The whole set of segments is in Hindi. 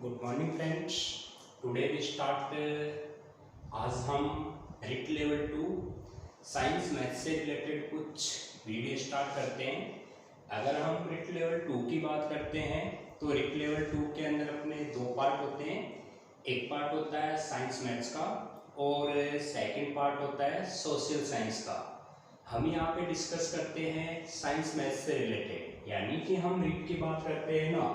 Good morning friends. Today we start आज हम रिट लेवल 2 साइंस मैथ से रिलेटेड कुछ वीडियो स्टार्ट करते हैं। अगर हम रिट लेवल 2 की बात करते हैं तो रिट लेवल 2 के अंदर अपने दो पार्ट होते हैं। एक पार्ट होता है साइंस मैथ्स का और सेकंड पार्ट होता है सोशल साइंस का। हम यहाँ पे डिस्कस करते हैं साइंस मैथ्स से रिलेटेड, यानी कि हम रीट की बात करते हैं ना,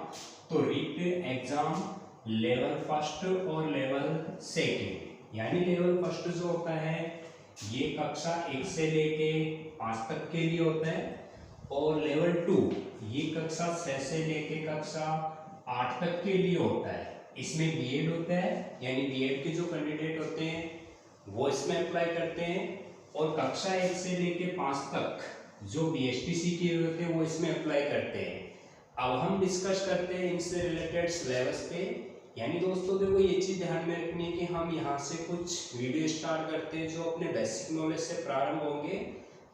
तो रीट एग्जाम लेवल फर्स्ट और लेवल सेकंड, यानी लेवल फर्स्ट जो होता है ये कक्षा 1 से लेके 5 तक के लिए होता है और लेवल 2 ये कक्षा 6 से लेके कक्षा 8 तक के लिए होता है। इसमें बीएड होता है, यानी बीएड के जो कैंडिडेट होते हैं वो इसमें अप्लाई करते हैं और कक्षा 1 से लेके 5 तक जो बीएसटीसी के होते हैं वो इसमें अप्लाई करते हैं। अब हम डिस्कस करते हैं इनसे रिलेटेड सिलेबस पे। यानी दोस्तों देखो ये चीज़ ध्यान में रखनी है कि हम यहाँ से कुछ वीडियो स्टार्ट करते हैं जो अपने बेसिक नॉलेज से प्रारंभ होंगे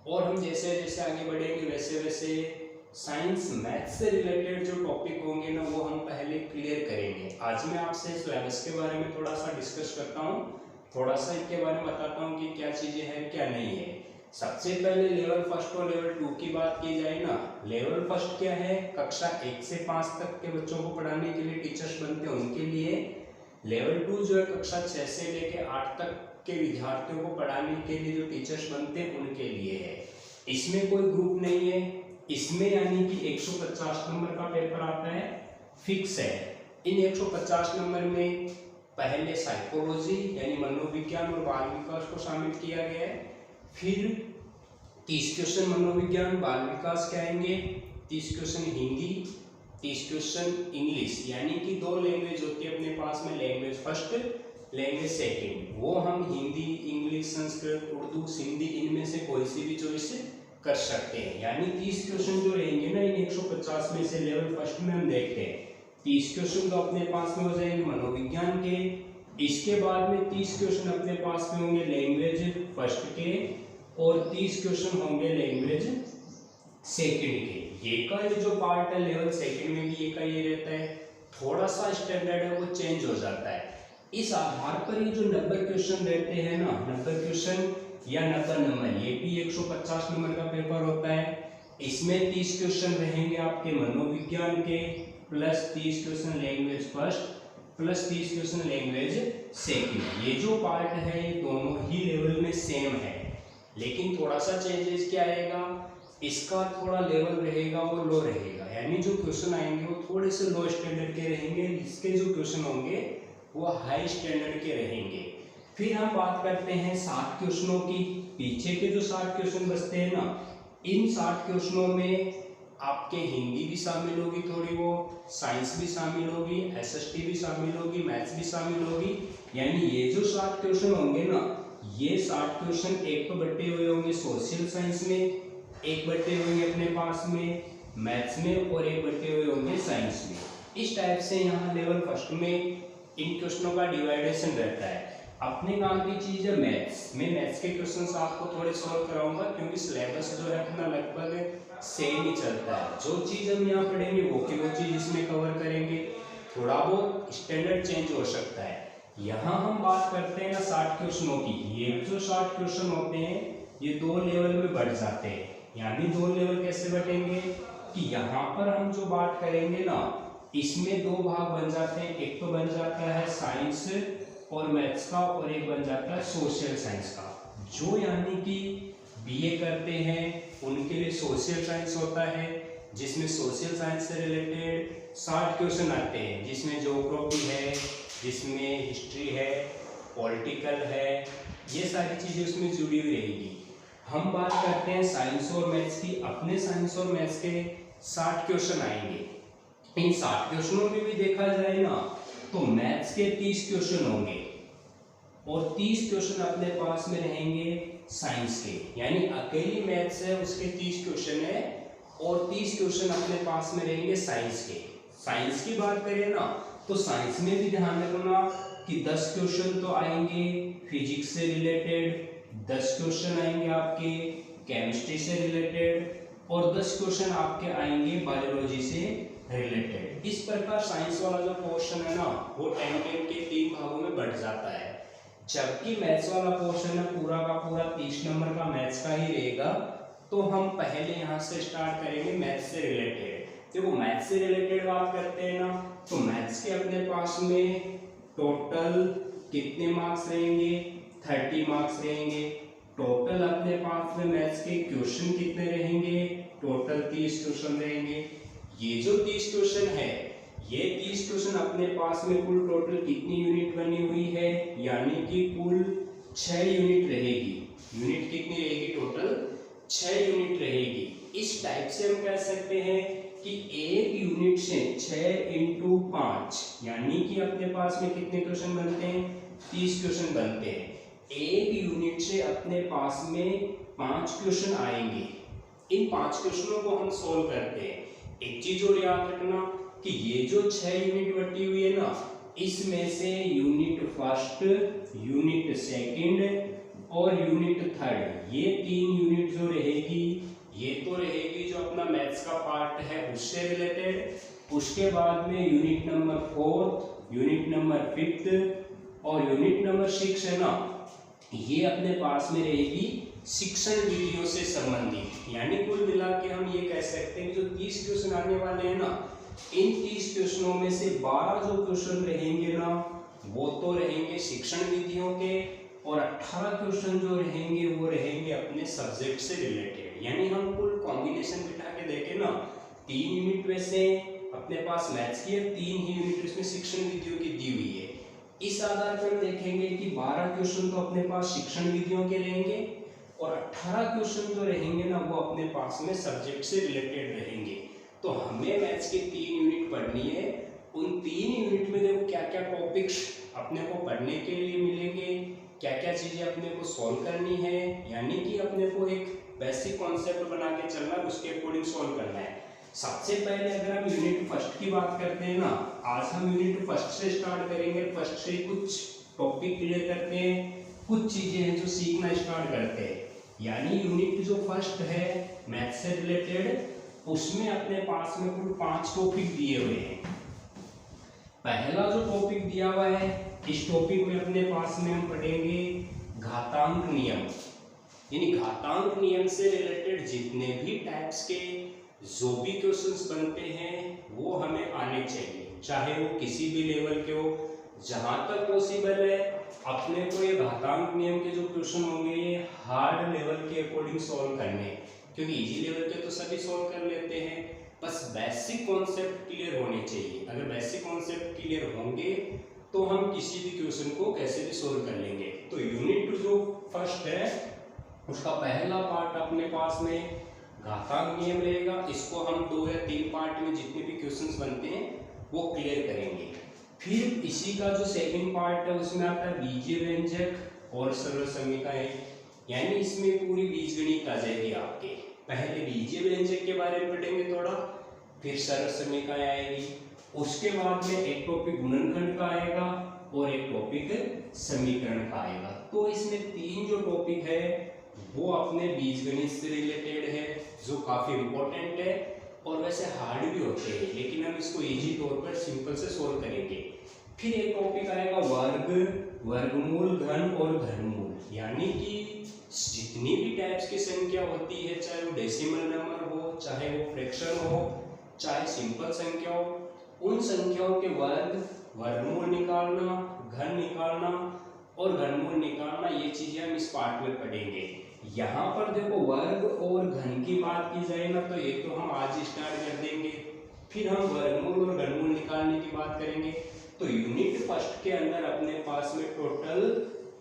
और हम जैसे जैसे आगे बढ़ेंगे वैसे वैसे साइंस मैथ से रिलेटेड जो टॉपिक होंगे ना वो हम पहले क्लियर करेंगे। आज मैं आपसे सिलेबस के बारे में थोड़ा सा डिस्कस करता हूँ, थोड़ा सा इसके बारे में बताता हूँ कि क्या चीज़ें हैं क्या नहीं है। सबसे पहले लेवल फर्स्ट और लेवल 2 की बात की जाए ना, लेवल फर्स्ट क्या है, कक्षा 1 से 5 तक के बच्चों को पढ़ाने के लिए टीचर्स बनते हैं उनके लिए। लेवल 2 जो है कक्षा 6 से लेकर 8 तक के विद्यार्थियों को पढ़ाने के लिए जो टीचर्स बनते हैं उनके लिए है। इसमें कोई ग्रुप नहीं है, इसमें यानी कि 150 नंबर का पेपर आता है, फिक्स है। इन 150 नंबर में पहले साइकोलॉजी यानी मनोविज्ञान और बाल विकास को शामिल किया गया है, फिर 30 क्वेश्चन मनोविज्ञान बाल विकास के आएंगे, 30 क्वेश्चन हिंदी, 30 क्वेश्चन इंग्लिश, यानी कि दो लैंग्वेज होती है अपने पास में, लैंग्वेज फर्स्ट लैंग्वेज सेकंड। वो हम हिंदी इंग्लिश संस्कृत उर्दू सिंधी इनमें से कोई सी भी चॉइस कर सकते हैं। यानी 30 क्वेश्चन जो रहेंगे ना इन 150 में से लेवल फर्स्ट में हम देखते हैं 30 क्वेश्चन तो अपने पास में हो जाएंगे मनोविज्ञान के। इसके बाद में 30 क्वेश्चन अपने पास में होंगे लैंग्वेज फर्स्ट के और 30 क्वेश्चन होंगे लैंग्वेज सेकंड के। ये का जो पार्ट है लेवल सेकंड में भी ये का ये रहता है, थोड़ा सा स्टैंडर्ड है वो चेंज हो जाता है। इस आधार पर ये जो 90 क्वेश्चन रहते हैं ना, 90 क्वेश्चन या 90 नंबर, ये भी 150 नंबर का पेपर होता है। इसमें 30 क्वेश्चन रहेंगे आपके मनोविज्ञान के plus 30 question language first plus 30 question language second. ये जो पार्ट है ये दोनों ही लेवल में सेम है, लेकिन थोड़ा सा चेंजेस क्या आएगा, इसका थोड़ा लेवल रहेगा वो लो रहेगा, यानी जो क्वेश्चन आएंगे वो थोड़े से लो स्टैंडर्ड के रहेंगे, इसके जो क्वेश्चन होंगे वो हाई स्टैंडर्ड के रहेंगे। फिर हम बात करते हैं 60 क्वेश्चनों की। पीछे के जो 60 क्वेश्चन बचते हैं ना, इन 60 क्वेश्चनों में आपके हिंदी भी शामिल होगी, थोड़ी वो साइंस भी शामिल होगी, एसएसटी भी शामिल होगी, मैथ्स भी शामिल होगी। यानी ये जो 60 क्वेश्चन होंगे ना, ये 60 क्वेश्चन एक तो बटे हुए होंगे सोशल साइंस में, एक बटे होंगे अपने पास में मैथ्स में और एक बटे हुए होंगे साइंस में। इस टाइप से यहाँ लेवल फर्स्ट में इन क्वेश्चनों का डिवाइडेशन रहता है। अपने काम की चीज़ है मैथ्स, मैं मैथ्स के क्वेश्चंस आपको थोड़े सॉल्व कराऊंगा क्योंकि सिलेबस जो है अपना लगभग सेम ही चलता है। जो चीज़ हम यहाँ पढ़ेंगे वो की वो चीज़ इसमें कवर करेंगे, थोड़ा बहुत स्टैंडर्ड चेंज हो सकता है। यहाँ हम बात करते हैं ना 60 क्वेश्चनों की। ये जो 60 क्वेश्चन होते हैं ये दो लेवल में बढ़ जाते हैं। यानी दो लेवल कैसे बढ़ेंगे कि यहाँ पर हम जो बात करेंगे ना इसमें दो भाग बन जाते हैं, एक तो बन जाता है साइंस और मैथ्स का और एक बन जाता है सोशल साइंस का। जो यानी कि बीए करते हैं उनके लिए सोशल साइंस होता है, जिसमें सोशल साइंस से रिलेटेड 60 क्वेश्चन आते हैं, जिसमें ज्योग्राफी है, जिसमें हिस्ट्री है, पॉलिटिकल है, ये सारी चीज़ें उसमें जुड़ी हुई रहेगी। हम बात करते हैं साइंस और मैथ्स की। अपने साइंस और मैथ्स के 60 क्वेश्चन आएंगे। इन 60 क्वेश्चनों में भी देखा जाए ना तो मैथ्स के 30 क्वेश्चन होंगे और 30 क्वेश्चन अपने पास में रहेंगे साइंस के। यानी अकेली मैथ्स है उसके 30 क्वेश्चन है और 30 क्वेश्चन अपने पास में रहेंगे साइंस के। साइंस की बात करें ना तो साइंस में भी ध्यान रखना कि 10 क्वेश्चन तो आएंगे फिजिक्स से रिलेटेड, 10 क्वेश्चन आएंगे आपके केमिस्ट्री से रिलेटेड और 10 क्वेश्चन आपके आएंगे बायोलॉजी से रिलेटेड। इस प्रकार साइंस वाला जो पोर्शन है ना वो 10 के 3 भागों में बढ़ जाता है, जबकि मैथ्स वाला पोर्शन है पूरा का पूरा 30 नंबर का मैथ्स का ही रहेगा। तो हम पहले यहाँ से स्टार्ट करेंगे मैथ्स से रिलेटेड। देखो मैथ्स से रिलेटेड बात करते हैं ना, तो मैथ्स के अपने पास में टोटल कितने मार्क्स रहेंगे, 30 मार्क्स रहेंगे। टोटल अपने पास में मैथ्स के क्वेश्चन कितने रहेंगे, टोटल 30 क्वेश्चन रहेंगे। ये जो 30 क्वेश्चन है, ये 30 क्वेश्चन अपने पास में कुल टोटल कितनी यूनिट बनी हुई है, यानी कि कुल 6 यूनिट रहेगी। यूनिट कितनी रहेगी, टोटल 6 यूनिट रहेगी। इस टाइप से हम कह सकते हैं कि एक यूनिट से 6 × 5 यानी कि अपने पास में कितने क्वेश्चन बनते हैं, 30 क्वेश्चन बनते हैं। एक यूनिट से अपने पास में 5 क्वेश्चन आएंगे। इन 5 क्वेश्चनों को हम सोल्व करते हैं। एक चीज और याद रखना कि ये जो 6 यूनिट बटी हुई है ना, इसमें से यूनिट फर्स्ट, यूनिट सेकंड और यूनिट थर्ड, ये 3 यूनिट जो रहेगी, ये तो रहेगी जो अपना मैथ्स का पार्ट है उससे रिलेटेड। उसके बाद में यूनिट नंबर 4, यूनिट नंबर 5 और यूनिट नंबर 6 है ना, ये अपने पास में रहेगी शिक्षण विधियों से संबंधित। यानी कुल मिला के हम ये कह सकते हैं कि जो 30 क्वेश्चन आने वाले हैं ना, इन 30 क्वेश्चनों में से 12 जो क्वेश्चन रहेंगे ना, वो तो रहेंगे शिक्षण विधियों के, और 18 क्वेश्चन जो रहेंगे वो रहेंगे अपने सब्जेक्ट से रिलेटेड। यानी हम कुल कॉम्बिनेशन बिठा के देखें ना, 3 यूनिट वैसे अपने पास मैथ्स की है, 3 ही यूनिट इसमें शिक्षण विधियों की दी हुई है। इस आधार पर देखेंगे कि 12 क्वेश्चन तो अपने पास शिक्षण विधियों के रहेंगे और 18 क्वेश्चन जो रहेंगे ना वो अपने पास में सब्जेक्ट से रिलेटेड रहेंगे। तो हमें मैथ्स की 3 यूनिट पढ़नी है। उन 3 यूनिट में देखो क्या क्या टॉपिक्स अपने को पढ़ने के लिए मिलेंगे, क्या क्या चीजें अपने को सॉल्व करनी है। यानी कि अपने को एक बेसिक कॉन्सेप्ट बना के चलना है, उसके अकॉर्डिंग सॉल्व करना है। सबसे पहले अगर हम यूनिट फर्स्ट की बात करते हैं ना, आज हम यूनिट फर्स्ट से स्टार्ट करेंगे। फर्स्ट से कुछ टॉपिक क्लियर करते हैं, कुछ चीजें हैं जो सीखना स्टार्ट करते हैं। यानी यूनिट जो फर्स्ट है मैथ्स से रिलेटेड, उसमें अपने पास में कुल 5 टॉपिक दिए हुए हैं। पहला जो टॉपिक दिया हुआ है, इस टॉपिक में अपने पास में हम पढ़ेंगे घातांक नियम। यानी घातांक नियम से रिलेटेड जितने भी टाइप्स के जो भी क्वेश्चंस बनते हैं वो हमें आने चाहिए, चाहे वो किसी भी लेवल के हो। जहां तक पॉसिबल है अपने को ये घातांक नियम के जो क्वेश्चन होंगे ये हार्ड लेवल के अकॉर्डिंग सॉल्व करने, क्योंकि इजी लेवल के तो सभी सॉल्व कर लेते हैं। बस बेसिक कॉन्सेप्ट क्लियर होने चाहिए। अगर बेसिक कॉन्सेप्ट क्लियर होंगे तो हम किसी भी क्वेश्चन को कैसे भी सॉल्व कर लेंगे। तो यूनिट जो फर्स्ट है उसका पहला पार्ट अपने पास में घातांक नियम रहेगा। इसको हम 2 या 3 पार्ट में जितने भी क्वेश्चंस बनते हैं वो क्लियर करेंगे। फिर इसी का जो सेकंड पार्ट है उसमें आता है बीजीय व्यंजक और सरल समीकरण। यानी इसमें पूरी बीजगणित आ जाएगी आपके। पहले बीजीय व्यंजक के बारे में पढ़ेंगे थोड़ा, फिर सरल समीकरण आएगी, उसके बाद में एक टॉपिक गुणनखंड का आएगा और एक टॉपिक समीकरण का आएगा। तो इसमें 3 जो टॉपिक है वो अपने बीजगणित से रिलेटेड है, जो काफी इंपॉर्टेंट है और वैसे हार्ड भी होते हैं, लेकिन हम इसको इजी तौर पर सिंपल से सोल्व करेंगे। फिर एक टॉपिक आएगा वर्ग, वर्गमूल, घन और घनमूल। यानी कि जितनी भी टाइप्स की संख्या होती है, चाहे वो डेसिमल नंबर हो, चाहे वो फ्रैक्शन हो, चाहे सिंपल संख्या हो, उन संख्याओं के वर्ग, वर्गमूल निकालना, घन निकालना और घनमूल निकालना, ये चीजें हम इस पार्ट में पढ़ेंगे। यहाँ पर देखो वर्ग और घन की बात की जाए ना, तो ये तो हम आज ही स्टार्ट कर देंगे। फिर हम वर्गमूल और घनमूल निकालने की बात करेंगे। तो यूनिट फर्स्ट के अंदर अपने पास में टोटल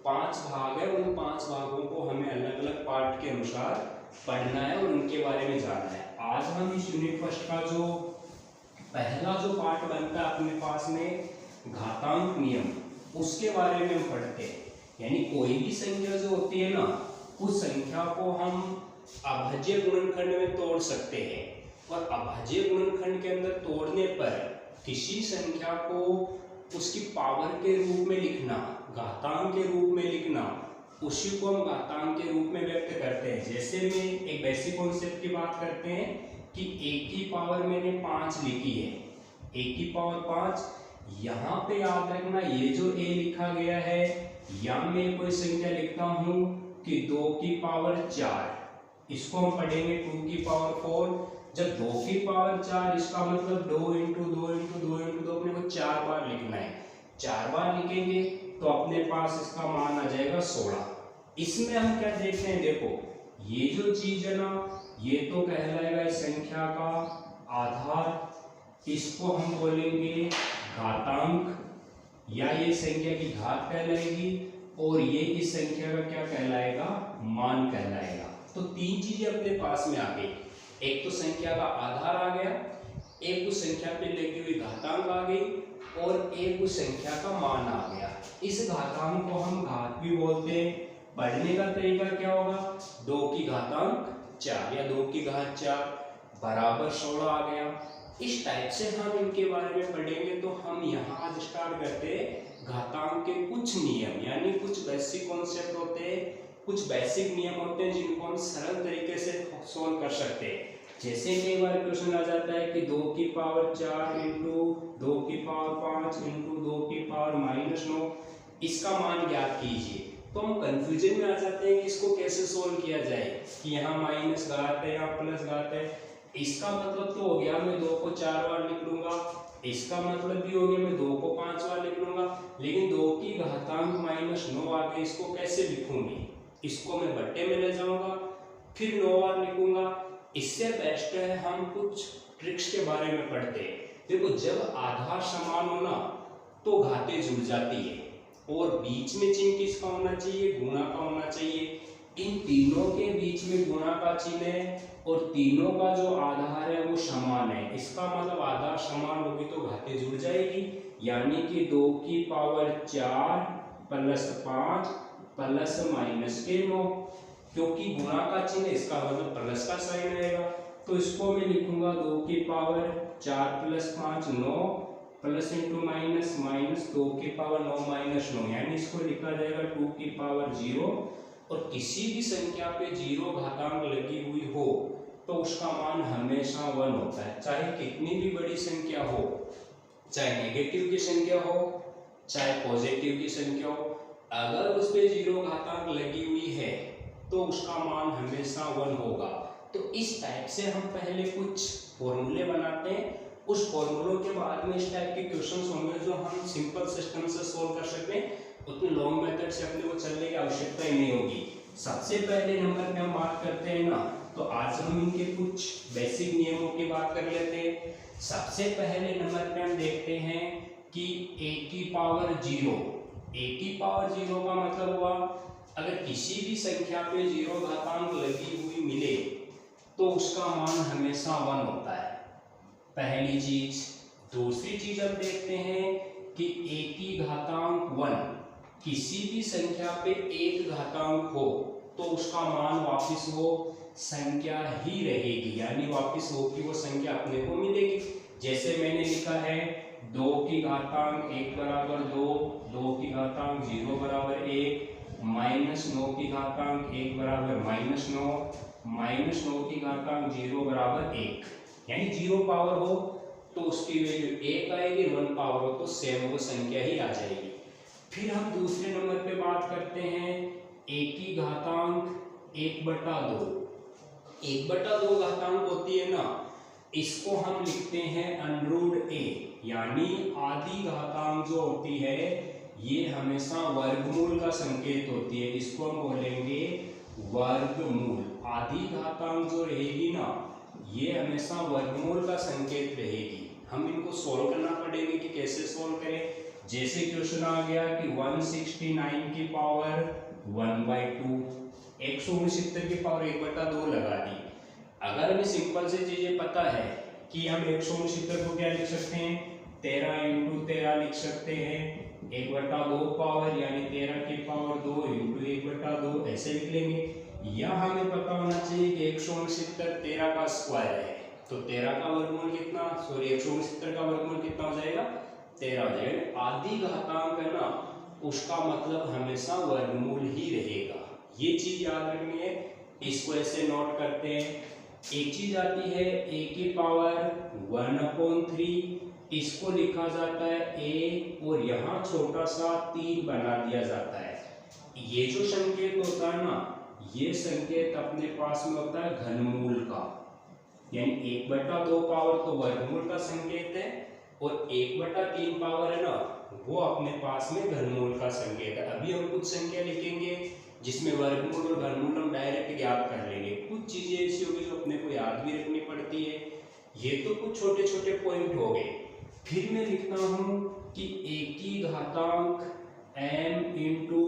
5 भाग है। उन 5 भागों को हमें अलग अलग पार्ट के अनुसार पढ़ना है और उनके बारे में जानना है। आज हम इस यूनिट फर्स्ट का जो पहला जो पार्ट बनता है अपने पास में घातांक नियम, उसके बारे में हम पढ़ते हैं। यानी कोई भी संख्या जो होती है ना, उस संख्या को हम अभाज्य गुणनखंड में तोड़ सकते हैं, और अभाज्य गुणनखंड के अंदर तोड़ने पर किसी संख्या को उसकी पावर के रूप में लिखना, घातांक के रूप में लिखना, उसी को हम घातांक के रूप में व्यक्त करते हैं। जैसे में एक बेसिक कॉन्सेप्ट की बात करते हैं कि a की पावर मैंने 5 लिखी है, a की पावर 5। यहाँ पे याद रखना ये जो a लिखा गया है, या मैं कोई संख्या लिखता हूँ कि 2 की पावर 4, इसको हम पढ़ेंगे 2 की पावर 4। जब 2 की पावर 4, इसका मतलब 2 इंटू 2 इंटू 2 इंटू 2 अपने को 4 बार लिखना है। 4 बार लिखेंगे तो अपने पास इसका मान आ जाएगा 16। इसमें हम क्या देखते हैं, देखो ये जो चीज है ना, ये तो कहलाएगा इस संख्या का आधार, इसको हम बोलेंगे घातांक, या ये संख्या की घात कहलाएगी, और ये इस संख्या का क्या कहलाएगा, मान कहलाएगा। तो तीन चीजें अपने पास में आ गई, एक तो संख्या का आधार आ गया, एक उस संख्या पे लगी हुई घातांक आ गई, और एक उस संख्या का मान आ गया। इस घातांक को हम घात भी बोलते हैं। पढ़ने का तरीका क्या होगा, 2 की घातांक 4 या 2 की घात 4 बराबर 16 आ गया। इस टाइप से हम इनके बारे में पढ़ेंगे। तो हम यहाँ आज स्टार्ट करते हैं घातांक के कुछ नियम, यानी कुछ बेसिक कॉन्सेप्ट होते हैं, कुछ बेसिक नियम होते हैं जिनको हम सरल तरीके से सोल्व कर सकते हैं। जैसे कई बार क्वेश्चन आ जाता है कि 2 की पावर 4 इंटू 2 की पावर 5 इंटू 2 की पावर -9, इसका मान ज्ञात कीजिए। तो हम कंफ्यूजन में आ जाते हैं कि इसको कैसे सोल्व किया जाए, कि यहाँ माइनस घात है या प्लस घात है। इसका मतलब तो हो गया मैं 2 को 4 बार लिख लूंगा, इसका मतलब भी हो गया मैं 2 को 5 बार लिख लूंगा, लेकिन 2 की घातांक -9 आ गई, इसको कैसे लिखूंगी, इसको मैं बट्टे में ले जाऊंगा, फिर 9 बार लिखूंगा। इससे बेस्ट है हम कुछ ट्रिक्स के बारे में पढ़ते हैं। देखो जब आधार समान हो ना तो घातें जुड़ जाती है, और बीच में चिन्ह किसका होना चाहिए, गुणा का होना चाहिए। इन तीनों के बीच में गुणा का चिन्ह है, और तीनों का जो आधार है वो समान है। इसका मतलब आधार समान होगी तो घातें जुड़ जाएगी, यानी कि 2 की पावर 4 प्लस 5 प्लस माइनस के 9, क्योंकि गुणा का चिन्ह इसका मतलब प्लस का साइन आएगा। तो इसको मैं लिखूंगा 2 की power 4 plus 5 9 plus into minus minus 2 की पावर 9 माइनस 9, यानी इसको लिखा जाएगा 2 की पावर 0। और किसी भी संख्या पे 0 घातांक लगी हुई हो तो उसका मान हमेशा 1 होता है, चाहे कितनी भी बड़ी संख्या हो, चाहे नेगेटिव की संख्या हो चाहे पॉजिटिव की संख्या हो, अगर उस पे 0 घातांक लगी हुई है तो उसका मान हमेशा 1 होगा। तो इस टाइप से हम पहले कुछ फॉर्मूले बनाते हैं, उस फॉर्मूलों के बाद में इस टाइप के क्वेश्चंस होंगे जो हम सिंपल सिस्टम से सोल्व कर सकते हैं। उतने लॉन्ग मेथड से अपने को चलने की आवश्यकता ही नहीं होगी। सबसे पहले नंबर पे हम बात करते हैं ना, तो आज हम इनके कुछ बेसिक नियमों की बात कर लेते हैं। सबसे पहले नंबर पे हम देखते हैं कि a की पावर 0, a की पावर 0 का मतलब हुआ अगर किसी भी संख्या पे 0 घातांक लगी हुई मिले तो उसका मान हमेशा 1 होता है, पहली चीज। दूसरी चीज हम देखते हैं कि a की घातांक 1, किसी भी संख्या पे 1 घातांक हो तो उसका मान वापिस वो संख्या ही रहेगी, यानी वापिस वो की वो संख्या अपने को मिलेगी। जैसे मैंने लिखा है 2 की घातांक 1 बराबर 2, 2 की घातांक 0 बराबर 1, -9 की घातांक 1 बराबर -9, -9 की घातांक 0 बराबर 1, यानी 0 पावर हो तो उसकी वैल्यू 1 आएगी, 1 पावर हो तो सेम वो संख्या ही आ जाएगी। फिर हम दूसरे नंबर पे बात करते हैं a की घातांक 1/2, 1/2 घातांक होती है ना, इसको हम लिखते हैं √a, यानी आधी घातांक जो होती है ये हमेशा वर्गमूल का संकेत होती है, इसको हम बोलेंगे वर्गमूल। आधी घातांक जो रहेगी ना ये हमेशा वर्गमूल का संकेत रहेगी। हम इनको सोल्व करना पड़ेगा कि कैसे सोल्व करें। जैसे क्वेश्चन आ गया कि 169 की पावर 1/2, 169 की पावर 1/2 लगा दी। अगर हमें सिंपल से चीजें पता है कि हम 169 को क्या लिख सकते हैं, 13 × 13 लिख सकते हैं, 1/2 पावर यानी 13 की पावर 2 × 1/2 ऐसे लिख लेंगे। या हमें पता होना चाहिए कि 169 13 का स्क्वायर है, तो 13 का वर्गमूल कितना, 169 का वर्गमूल कितना हो जाएगा, 13 हो जाएगा। आधी घातांक है ना उसका मतलब हमेशा वर्गमूल ही रहेगा, ये चीज याद रखनी है। इसको ऐसे नोट करते हैं एक चीज आती है a की पावर 1/3, इसको लिखा जाता है a और यहाँ छोटा सा 3 बना दिया जाता है। ये जो संकेत होता है ना, ये संकेत अपने पास में होता है घनमूल का, यानी 1/2 पावर तो वर्गमूल का संकेत है और 1/3 पावर है ना, वो अपने पास में घनमूल का संकेत है। अभी हम कुछ संख्या लिखेंगे जिसमें वर्गमूल और घनमूल हम डायरेक्ट ज्ञात कर लेंगे। कुछ चीजें ऐसी होगी जो अपने को याद भी रखनी पड़ती है। ये तो कुछ छोटे छोटे पॉइंट हो गए। फिर मैं लिखता हूं कि a की घातांक m इंटू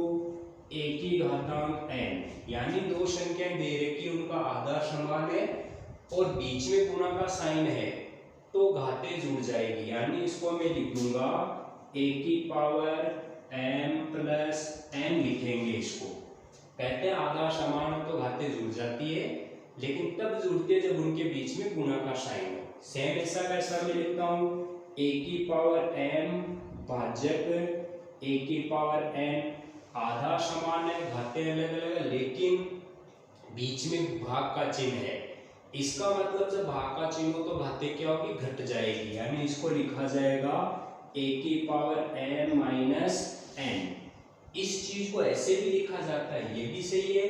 a की घातांक n, यानी दो संख्याएं दे रखी, उनका आधा समान है और बीच में गुणा का साइन है तो घातें जुड़ जाएगी, यानी इसको मैं लिख दूंगा a की पावर m प्लस n लिखेंगे। इसको कहते हैं आधा समान हो तो घातें जुड़ जाती है, लेकिन तब जुड़ती है जब उनके बीच में गुणा का साइन हो। सेम ऐसा कैसा मैं लिखता हूँ a की पावर m भाजक a की पावर n, आधा समान है, घातें अलग अलग है, लेकिन बीच में भाग का चिन्ह है। इसका मतलब जब भाग का चिन्ह हो तो घातें क्या होगी, घट जाएगी, यानी इसको लिखा जाएगा a की पावर m माइनस n। इस चीज को ऐसे भी लिखा जाता है, ये भी सही है।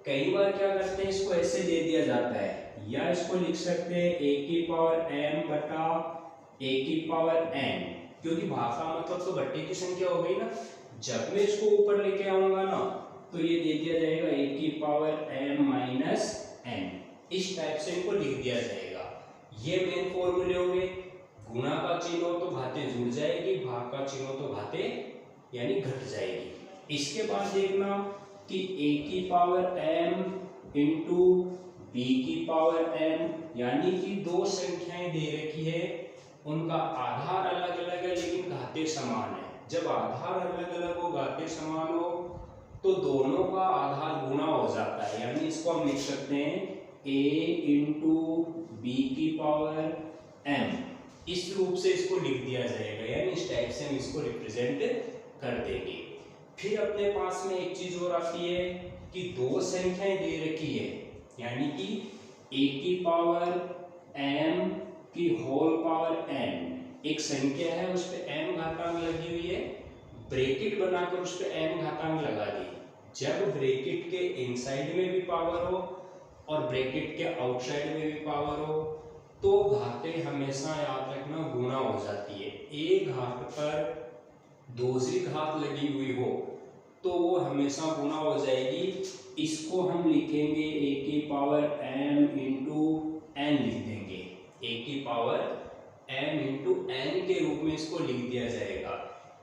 कई बार क्या करते हैं, इसको ऐसे दे दिया जाता है, या इसको लिख सकते हैं a की पावर m बटा a की पावर n, क्योंकि भाग का मतलब तो बट्टे की संख्या हो गई ना। जब मैं इसको ऊपर लेके आऊंगा ना तो ये दे दिया जाएगा a की पावर m माइनस n। इस टाइप से इनको लिख दिया जाएगा। ये मेन फॉर्मूले हो गए। गुणा का चिन्ह हो तो घातें जुड़ जाएगी, भाग का चिन्ह हो तो घातें यानी घट जाएगी। इसके बाद देखना कि a की पावर m इंटू b की पावर n, यानी कि दो संख्याएं दे रखी है, उनका आधार अलग अलग है लेकिन घातें समान है। जब आधार अलग अलग हो, घातें समान हो, तो दोनों का आधार गुणा हो जाता है, यानी इसको हम लिख सकते हैं a इंटू बी की पावर m। इस रूप से इसको लिख दिया जाएगा, यानी इस टाइप से हम इसको रिप्रेजेंट कर देंगे। फिर अपने पास में एक चीज और आती है कि दो संख्याएं दे रखी है, यानी कि a की पावर m की होल पावर n, एक संख्या है उस पे m घातांक लगी हुई है, ब्रैकेट बनाकर उस पे m घातांक लगा दी। जब ब्रैकेट के इनसाइड में भी पावर हो और ब्रैकेट के आउटसाइड में भी पावर हो तो घातें हमेशा याद रखना गुणा हो जाती है। एक घात पर दूसरी घात लगी हुई हो तो वो हमेशा गुणा हो जाएगी। इसको हम लिखेंगे a की पावर m इंटू n लिख देंगे, a की पावर m इंटू n के रूप में इसको लिख दिया जाएगा।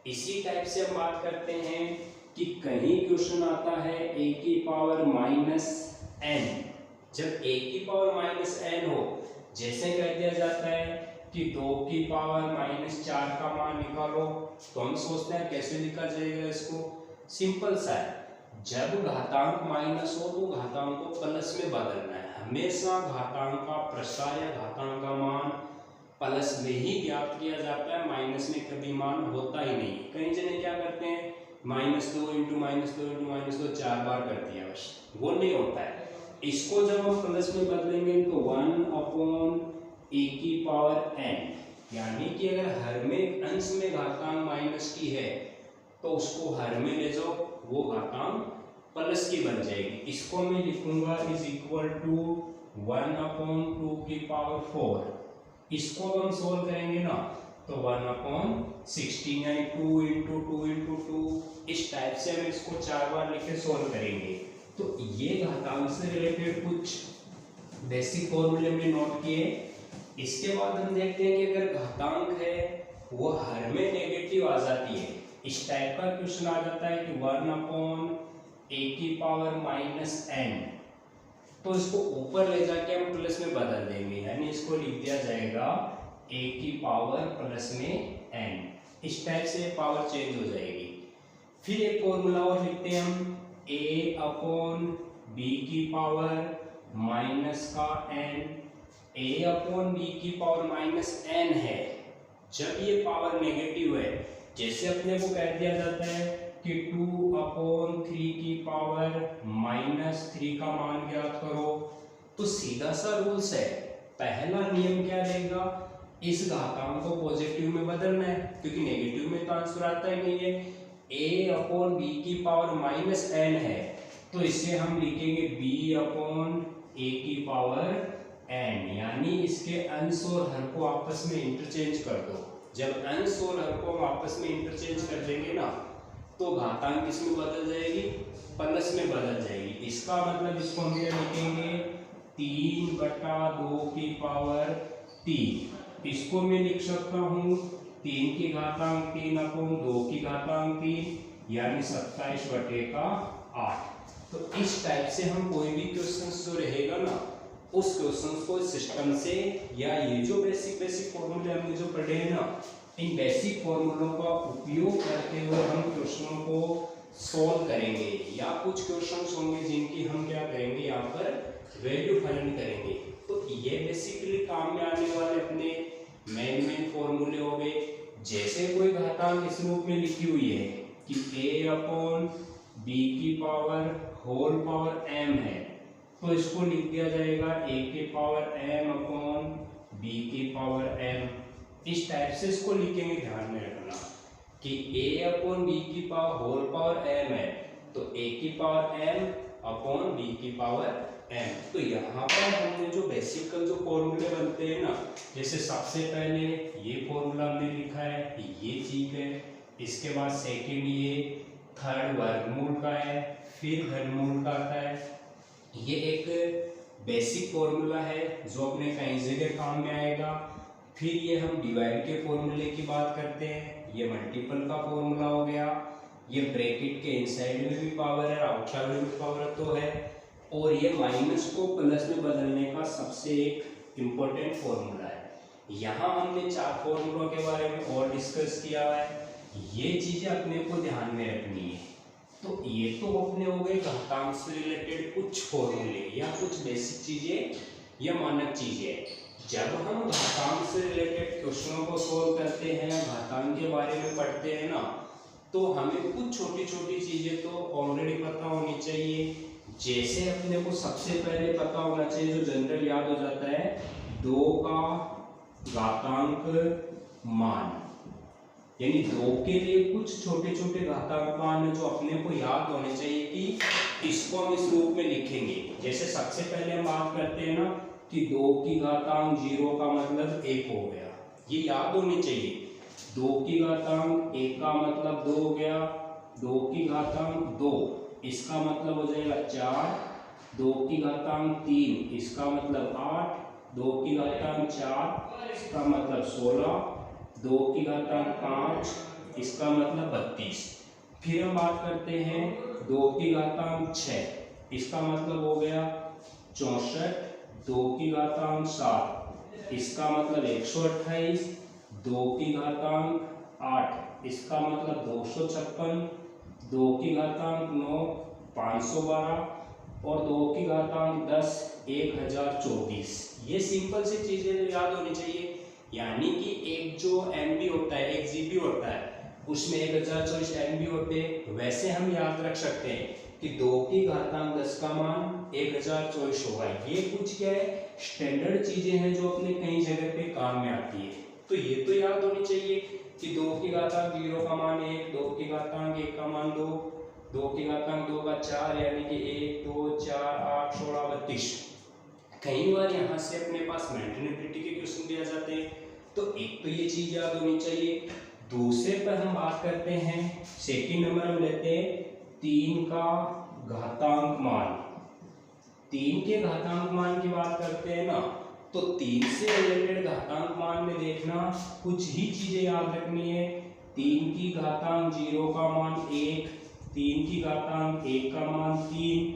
इसी टाइप से हम बात करते हैं कि कहीं क्वेश्चन आता है a की पावर माइनस n। जब a की पावर माइनस n हो, जैसे कह दिया जाता है कि 2 की पावर -4 का मान निकालो, तो हम सोचते हैं कैसे लिखा जाएगा इसको। सिंपल सा है, जब घातांक माइनस हो तो घातांक को प्लस में बदलना है। हमेशा घातांक का प्रसार या घातांक का मान प्लस में ही ज्ञात किया जाता है, माइनस में कभी मान होता ही नहीं। कई जने क्या करते हैं, -2 इंटू -2 इंटू -2 4 बार कर दिया, बस वो नहीं होता है। इसको जब हम प्लस में बदलेंगे तो 1/a की पावर n, यानी कि अगर हर में अंश में घातांक माइनस की है तो उसको हर में ले जाओ, वो घातांक प्लस की बन जाएगी। इसको मैं लिखूंगा इज इक्वल टू 1/2 की पावर 4। इसको हम सोल्व करेंगे ना तो 1/16, यानी 2 इंटू 2 इंटू 2, इस टाइप से हम इसको 4 बार लिखे सोल्व करेंगे। तो ये घातांक से रिलेटेड कुछ बेसिक फॉर्मूले हमने नोट किए। इसके बाद हम देखते हैं कि अगर घातांक है वो हर में नेगेटिव आ जाती है, इस टाइप का क्वेश्चन आ जाता है कि 1/a की पावर -n, तो इसको ऊपर ले जाके हम प्लस में बदल देंगे, यानी इसको लिख दिया जाएगा a की पावर प्लस में n। इस टाइप से पावर चेंज हो जाएगी। फिर एक फॉर्मूला और लिखते हैं हम, a/b की पावर माइनस का n, a/b की पावर -n है। जब ये पावर नेगेटिव है, जैसे अपने को कह दिया जाता है कि 2/3 की पावर -3 का मान ज्ञात करो, तो सीधा सा रूल्स है, पहला नियम क्या रहेगा, इस घातांक को पॉजिटिव में बदलना है, क्योंकि नेगेटिव में तो आंसर आता ही नहीं है। a अपॉन बी की पावर माइनस n है, तो इसे हम लिखेंगे b अपॉन a की पावर n, यानी इसके अंश और हर को आपस में इंटरचेंज कर दो। जब अंश और हर को हम आपस में इंटरचेंज कर देंगे ना, तो घातांक किस में बदल जाएगी, प्लस में बदल जाएगी। इसका मतलब इसको हम क्या लिखेंगे, 3/2 की पावर 3। इसको मैं लिख सकता हूँ 3 की घातांक 3 अपॉन 2 की घातांक 3, यानी 27/8। तो इस टाइप से हम कोई भी क्वेश्चन जो रहेगा ना, उस क्वेश्चन को सिस्टम से, या ये जो बेसिक फॉर्मूले हमने जो पढ़े हैं ना, इन बेसिक फॉर्मूलों का उपयोग करते हुए हम क्वेश्चनों को सॉल्व करेंगे। या कुछ क्वेश्चंस होंगे जिनकी हम क्या करेंगे, यहाँ पर वैल्यू फाइंड करेंगे। तो ये बेसिकली काम में आने वाले अपने मेन फॉर्मूले हो गए। जैसे कोई घातांक इस रूप में लिखी हुई है कि a अपॉन बी की पावर होल पावर m है, तो इसको लिख दिया जाएगा a की पावर m अपॉन b की पावर m। इस टाइप से इसको लिखेंगे, ध्यान में रखना कि a अपॉन b की पावर होल पावर m है, तो a की पावर m अपॉन b की पावर m। तो यहाँ पर हमने जो बेसिकल जो फॉर्मूले बनते हैं ना, जैसे सबसे पहले ये फॉर्मूला हमने लिखा है, ये चीज है। इसके बाद सेकंड ये, थर्ड वर्गमूल का है, फिर घनमूल का आता है। ये एक बेसिक फॉर्मूला है जो अपने कई जगह काम में आएगा। फिर ये हम डिवाइड के फॉर्मूले की बात करते हैं, ये मल्टीपल का फॉर्मूला हो गया। ये ब्रैकेट के इनसाइड में भी पावर है, आउटसाइड में भी पावर तो है। और ये माइनस को प्लस में बदलने का सबसे एक इम्पोर्टेंट फॉर्मूला है। यहाँ हमने 4 फॉर्मूलों के बारे में और डिस्कस किया है, ये चीजें अपने को ध्यान में रखनी है। तो ये तो अपने हो गए घातांक से रिलेटेड कुछ फॉर्मूले या कुछ बेसिक चीजें या मानक चीजें। जब हम घातांक से रिलेटेड क्वेश्चनों को सोल्व करते हैं, घातांक के बारे में पढ़ते हैं ना, तो हमें कुछ छोटी छोटी चीजें तो ऑलरेडी पता होनी चाहिए। जैसे अपने को सबसे पहले पता होना चाहिए, जो जनरल याद हो जाता है, 2 का घातांक मान, यानी 2 के लिए कुछ छोटे छोटे घातांक मान जो अपने को याद होने चाहिए कि इसको हम इस रूप में लिखेंगे। जैसे सबसे पहले हम बात करते हैं ना कि 2 की घातांक 0 का मतलब 1 हो गया, ये याद होनी चाहिए। 2 की घातांक 1 का मतलब 2 हो गया, 2 की घातांक 2 इसका मतलब हो जाएगा 4, 2 की घातांक 3 इसका मतलब 8, 2 की घातांक 4 इसका मतलब 16, 2 की घातांक 5 इसका मतलब 32। फिर हम बात करते हैं 2 की घातांक 6 इसका मतलब हो गया 64, 2 की घातांक 7 इसका मतलब 128, 2 की घातांक 8 इसका मतलब 256, 2 की घातांक 9 512 और 2 की घातांक 10 1024। ये सिंपल सी चीजें जो याद होनी चाहिए। यानी कि एक जो MB होता है, 1 GB होता है, उसमें 1024 MB होते हैं। वैसे हम याद रख सकते हैं कि 2 की घातांक 10 का मान 1024 होगा। ये कुछ क्या है, स्टैंडर्ड चीजें हैं जो अपने कई जगह पे काम में आती है। तो ये तो याद होनी चाहिए कि 2 की घातांक 0 का मान 1, 2 की घातांक 1 का मान 2, 2 की घातांक 2 का 4, यानी कि 1 2 4 8 16 32। कई बार यहाँ से अपने पास मेंटेनेबिलिटी के क्वेश्चन भी आ जाते हैं। तो एक तो ये चीज याद होनी चाहिए। दूसरे पर हम बात करते हैं, सेकंड नंबर हम लेते हैं 3 का घातांक मान। 3 के घातांक मान की बात करते हैं ना, तो 3 से रिलेटेड घातांक मान में देखना कुछ ही चीजें याद रखनी है। 3 की घातांक 0 का मान 1, 3 की घातांक 1 का मान 3,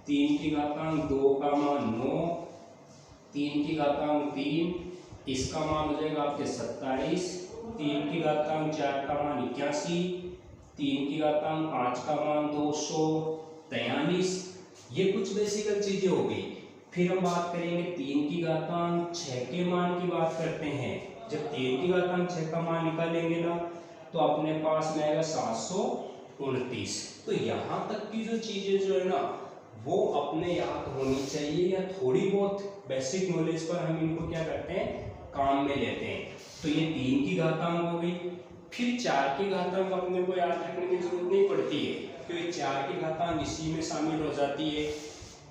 3 की घातांक 2 का मान 9, 3 की घातांक 3 इसका मान हो जाएगा आपके 27, 3 की घातांक 4 का मान 81, 3 की घातांक 5 का मान 243। ये कुछ बेसिकल चीजें हो गई। फिर हम बात करेंगे 3 की घातांक 6 के मान की बात करते हैं। जब 3 की घातांक 6 का मान निकालेंगे ना, तो अपने पास में आएगा 729। तो यहाँ तक की जो चीजें जो है ना, वो अपने याद होनी चाहिए या थोड़ी बहुत बेसिक नॉलेज पर हम इनको क्या करते हैं, काम में लेते हैं। तो ये 3 की घातांक हो गई। फिर 4 की घातांक अपने को याद रखने की जरूरत नहीं पड़ती है, क्योंकि 4 की घातांक इसी में शामिल हो जाती है।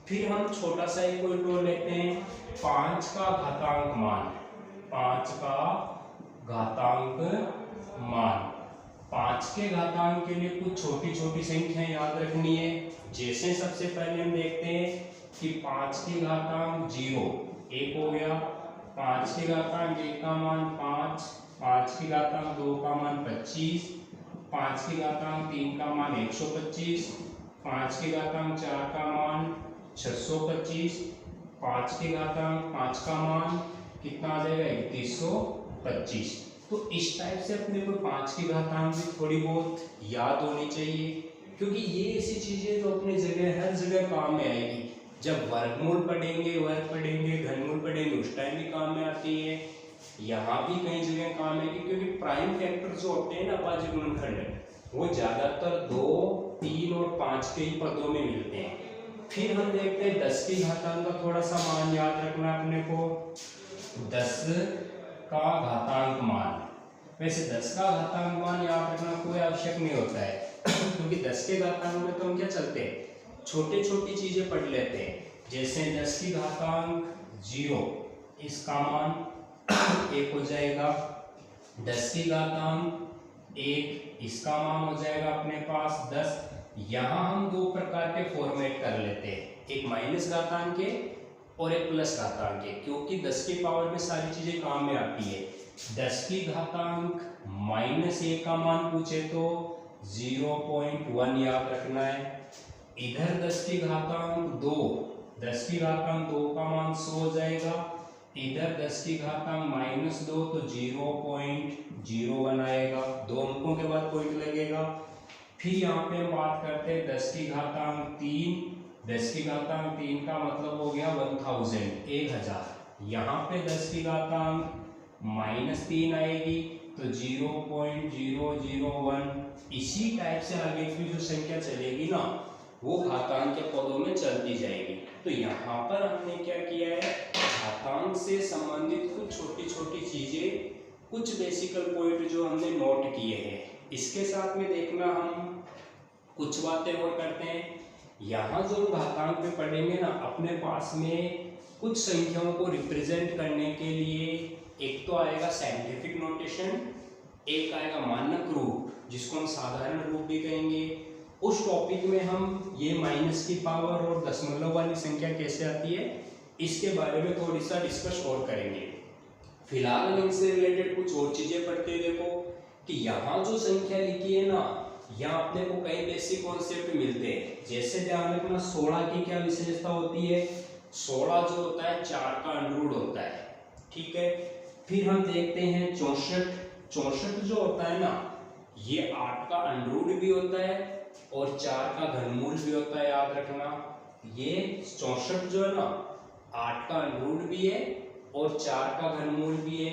फिर हम छोटा सा एक कोई और लेते हैं, 5 का घातांक मान। 5 का घातांक मान, 5 के घातांक के लिए कुछ छोटी छोटी संख्याएं याद रखनी है। जैसे सबसे पहले हम देखते हैं कि 5 की घातांक 0 1 हो गया, 5 की घातांक 1 का मान 5, 5 की घातांक 2 का मान 25, 5 की घातांक 3 का मान 125, 5 की घातांक 4 का मान 625, 5 की घातांक 5 का मान कितना आ जाएगा 3125। तो इस टाइप से अपने को 5 की घातांक भी थोड़ी बहुत याद होनी चाहिए, क्योंकि ये ऐसी चीजें जो अपनी जगह हर जगह काम में आएगी। जब वर्गमूल पढ़ेंगे, वर्ग पढ़ेंगे, घनमूल पढ़ेंगे, उस टाइम भी काम में आती है, यहाँ भी कई जगह काम आएगी। क्योंकि प्राइम फैक्टर जो होते हैं ना अभाज्य गुणनखंड, वो ज्यादातर 2, 3 और 5 के ही पदों में मिलते हैं। फिर हम देखते हैं 10 की घातांक का थोड़ा सा मान याद रखना अपने को, 10 का घातांक मान। वैसे 10 का घातांक मान याद रखना कोई आवश्यक नहीं होता है, क्योंकि 10 के घातांक में तो हम क्या चलते हैं, छोटी छोटी चीजें पढ़ लेते हैं। जैसे 10 की घातांक 0, इसका मान 1 हो जाएगा। 10 की घातांक 1, इसका मान हो जाएगा अपने पास 10। यहाँ हम दो प्रकार के फॉर्मेट कर लेते हैं, एक माइनस घातांक के और एक प्लस घातांक के, क्योंकि 10 की पावर में सारी चीजें काम में आती है। 10 की घातांक -1 का मान पूछे तो 0.1 याद रखना है। इधर 10 की घातांक 2, 10 की घातांक 2 का मान 100 हो जाएगा। इधर 10 की घातांक -2 तो 0.01 आएगा, दो अंकों के बाद पॉइंट लगेगा। फिर यहाँ पे हम बात करते हैं 10 की घातांक 3, 10 की घातांक 3 का मतलब हो गया 1000। यहाँ पे 10 की घातांक -3 आएगी तो 0.001। इसी टाइप से आगे की जो संख्या चलेगी ना, वो घातांक के पदों में चलती जाएगी। तो यहाँ पर हमने क्या किया है, घातांक से संबंधित कुछ छोटी छोटी चीजें, कुछ बेसिकल पॉइंट जो हमने नोट किए हैं। इसके साथ में देखना हम कुछ बातें और करते हैं। यहाँ जो घातांक में पढ़ेंगे ना, अपने पास में कुछ संख्याओं को रिप्रेजेंट करने के लिए एक तो आएगा साइंटिफिक नोटेशन, एक आएगा मानक रूप जिसको हम साधारण रूप भी कहेंगे। उस टॉपिक में हम ये माइनस की पावर और दशमलव वाली संख्या कैसे आती है इसके बारे में थोड़ी सा डिस्कस और करेंगे। फिलहाल इनसे रिलेटेड कुछ और चीजें पढ़ते हैं। देखो कि यहाँ जो संख्या लिखी है ना, यहाँ अपने को कई बेसिक कॉन्सेप्ट मिलते हैं। जैसे ध्यान रखना 16 की क्या विशेषता होती है, 16 जो होता है 4 का अंडरूट होता है, ठीक है। फिर हम देखते हैं 64 जो होता है ना, ये 8 का अंडरूट भी होता है और 4 का घनमूल भी होता है, याद रखना। ये 64 जो है ना, 8 का अंडरूट भी है और 4 का घनमूल भी है।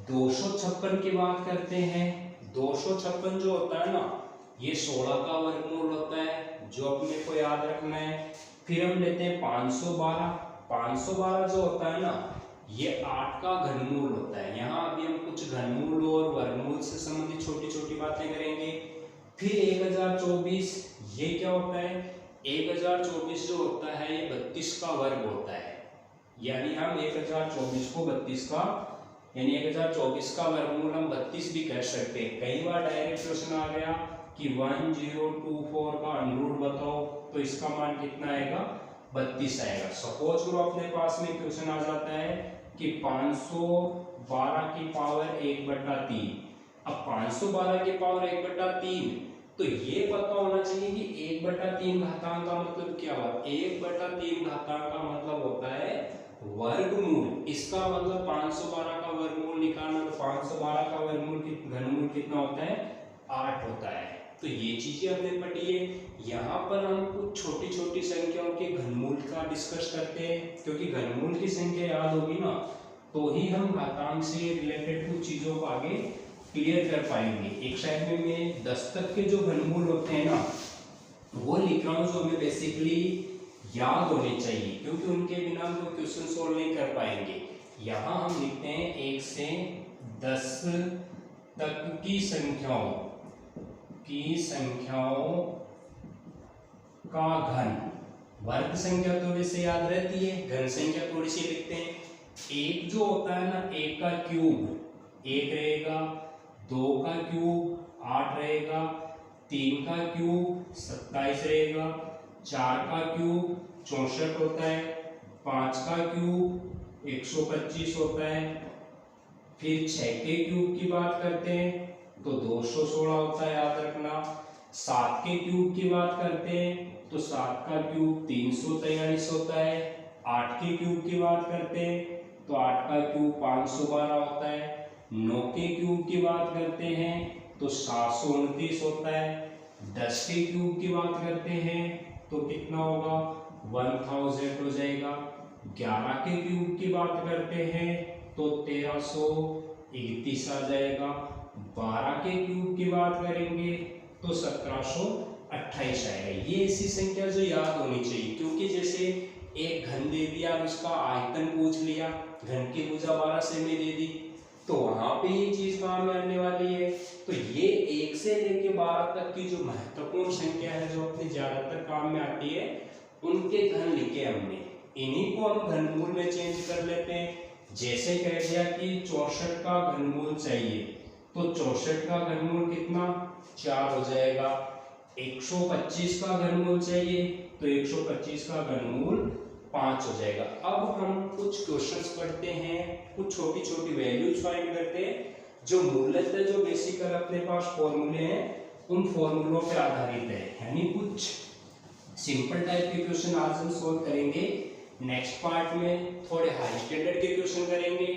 256 की बात करते हैं, 256 जो होता है ना, ये 16 का वर्गमूल होता है, जो अपने को याद रखना है। फिर हम लेते हैं 512 जो होता है ना, ये 8 का घनमूल होता है। यहाँ अभी हम कुछ घनमूल और वर्गमूल से संबंधित छोटी छोटी बातें करेंगे। फिर 1024, ये क्या होता है, 1024 जो होता है ये 32 का वर्ग होता है। यानी हम 1024 को 32 का, यानी 1024 का वर्गमूल हम 32 भी कर सकते हैं। कई बार डायरेक्ट क्वेश्चन आ गया कि 1024 का अंडरूट बताओ, तो इसका मान कितना आएगा, 32 आएगा। सपोज करो अपने पास में क्वेश्चन आ जाता है कि 512 की पावर 1/3। अब 512 की पावर 1/3, तो ये पता होना चाहिए कि 1/3 घातांक का मतलब क्या हुआ। 1/3 घातांक का मतलब होता है वर्गमूल। इसका मतलब 512 का वर्गमूल निकालना, तो 512 का वर्गमूल घनमूल कितना होता है, 8 होता है। तो ये चीजें हमने पढ़ी है। यहाँ पर हम कुछ छोटी छोटी संख्याओं के घनमूल का डिस्कस करते हैं, क्योंकि घनमूल की संख्या याद होगी ना, तो ही हम घातांक से रिलेटेड कुछ चीजों को आगे क्लियर कर पाएंगे। एक साइड में मैं 10 तक के जो घनमूल होते हैं ना, वो लिख रहा हूँ, जो हमें बेसिकली याद होने चाहिए, क्योंकि उनके बिना हम कोई क्वेश्चन सॉल्व नहीं कर पाएंगे। यहाँ हम लिखते हैं 1 से 10 तक की संख्याओं का घन। वर्ग संख्या तो वैसे याद रहती है, घन संख्या थोड़ी सी लिखते हैं। एक जो होता है ना, एक का क्यूब 1 रहेगा, 2 का क्यूब 8 रहेगा, 3 का क्यूब 27 रहेगा, 4 का क्यूब 64 होता है, 5 का क्यूब 125 होता है। फिर 6 के क्यूब की बात करते हैं तो 216 होता है, याद रखना। 7 के क्यूब की बात करते हैं तो 7 का क्यूब 343 होता है। 8 के क्यूब की बात करते हैं तो 8 का क्यूब 512 होता है। 9 के क्यूब की बात करते हैं तो 729 होता है। 10 के क्यूब की बात करते हैं तो कितना होगा, 1000 हो जाएगा। 11 के क्यूब की बात करते हैं तो 1331 आ जाएगा। 12 के क्यूब की बात करेंगे तो 1728 आएगा। ये ऐसी संख्या जो याद होनी चाहिए, क्योंकि जैसे एक घन दे दिया और उसका आयतन पूछ लिया, घन की भुजा 12 सेमी दे दी, तो वहां पे ये चीज काम में आने वाली है। तो ये 1 से लेके 12 तक की जो महत्वपूर्ण संख्या है, जो अपनी ज्यादातर काम में आती है, उनके घन लिखे हमने। इन्हीं को हम घनमूल में चेंज कर लेते हैं। जैसे कह दिया कि 64 का घनमूल चाहिए, तो 64 का घनमूल कितना, 4 हो जाएगा। 125 का घनमूल चाहिए तो 125 का घनमूल 5 हो जाएगा। अब हम कुछ क्वेश्चंस पढ़ते हैं, कुछ छोटी छोटी वैल्यूज फाइंड करते हैं, जो मूलतः जो बेसिकल अपने पास फॉर्मूले हैं उन फॉर्मूलों पे आधारित है। यानी कुछ सिंपल टाइप के क्वेश्चन आज हम सोल्व करेंगे। नेक्स्ट पार्ट में थोड़े हाई स्टैंडर्ड के क्वेश्चन करेंगे,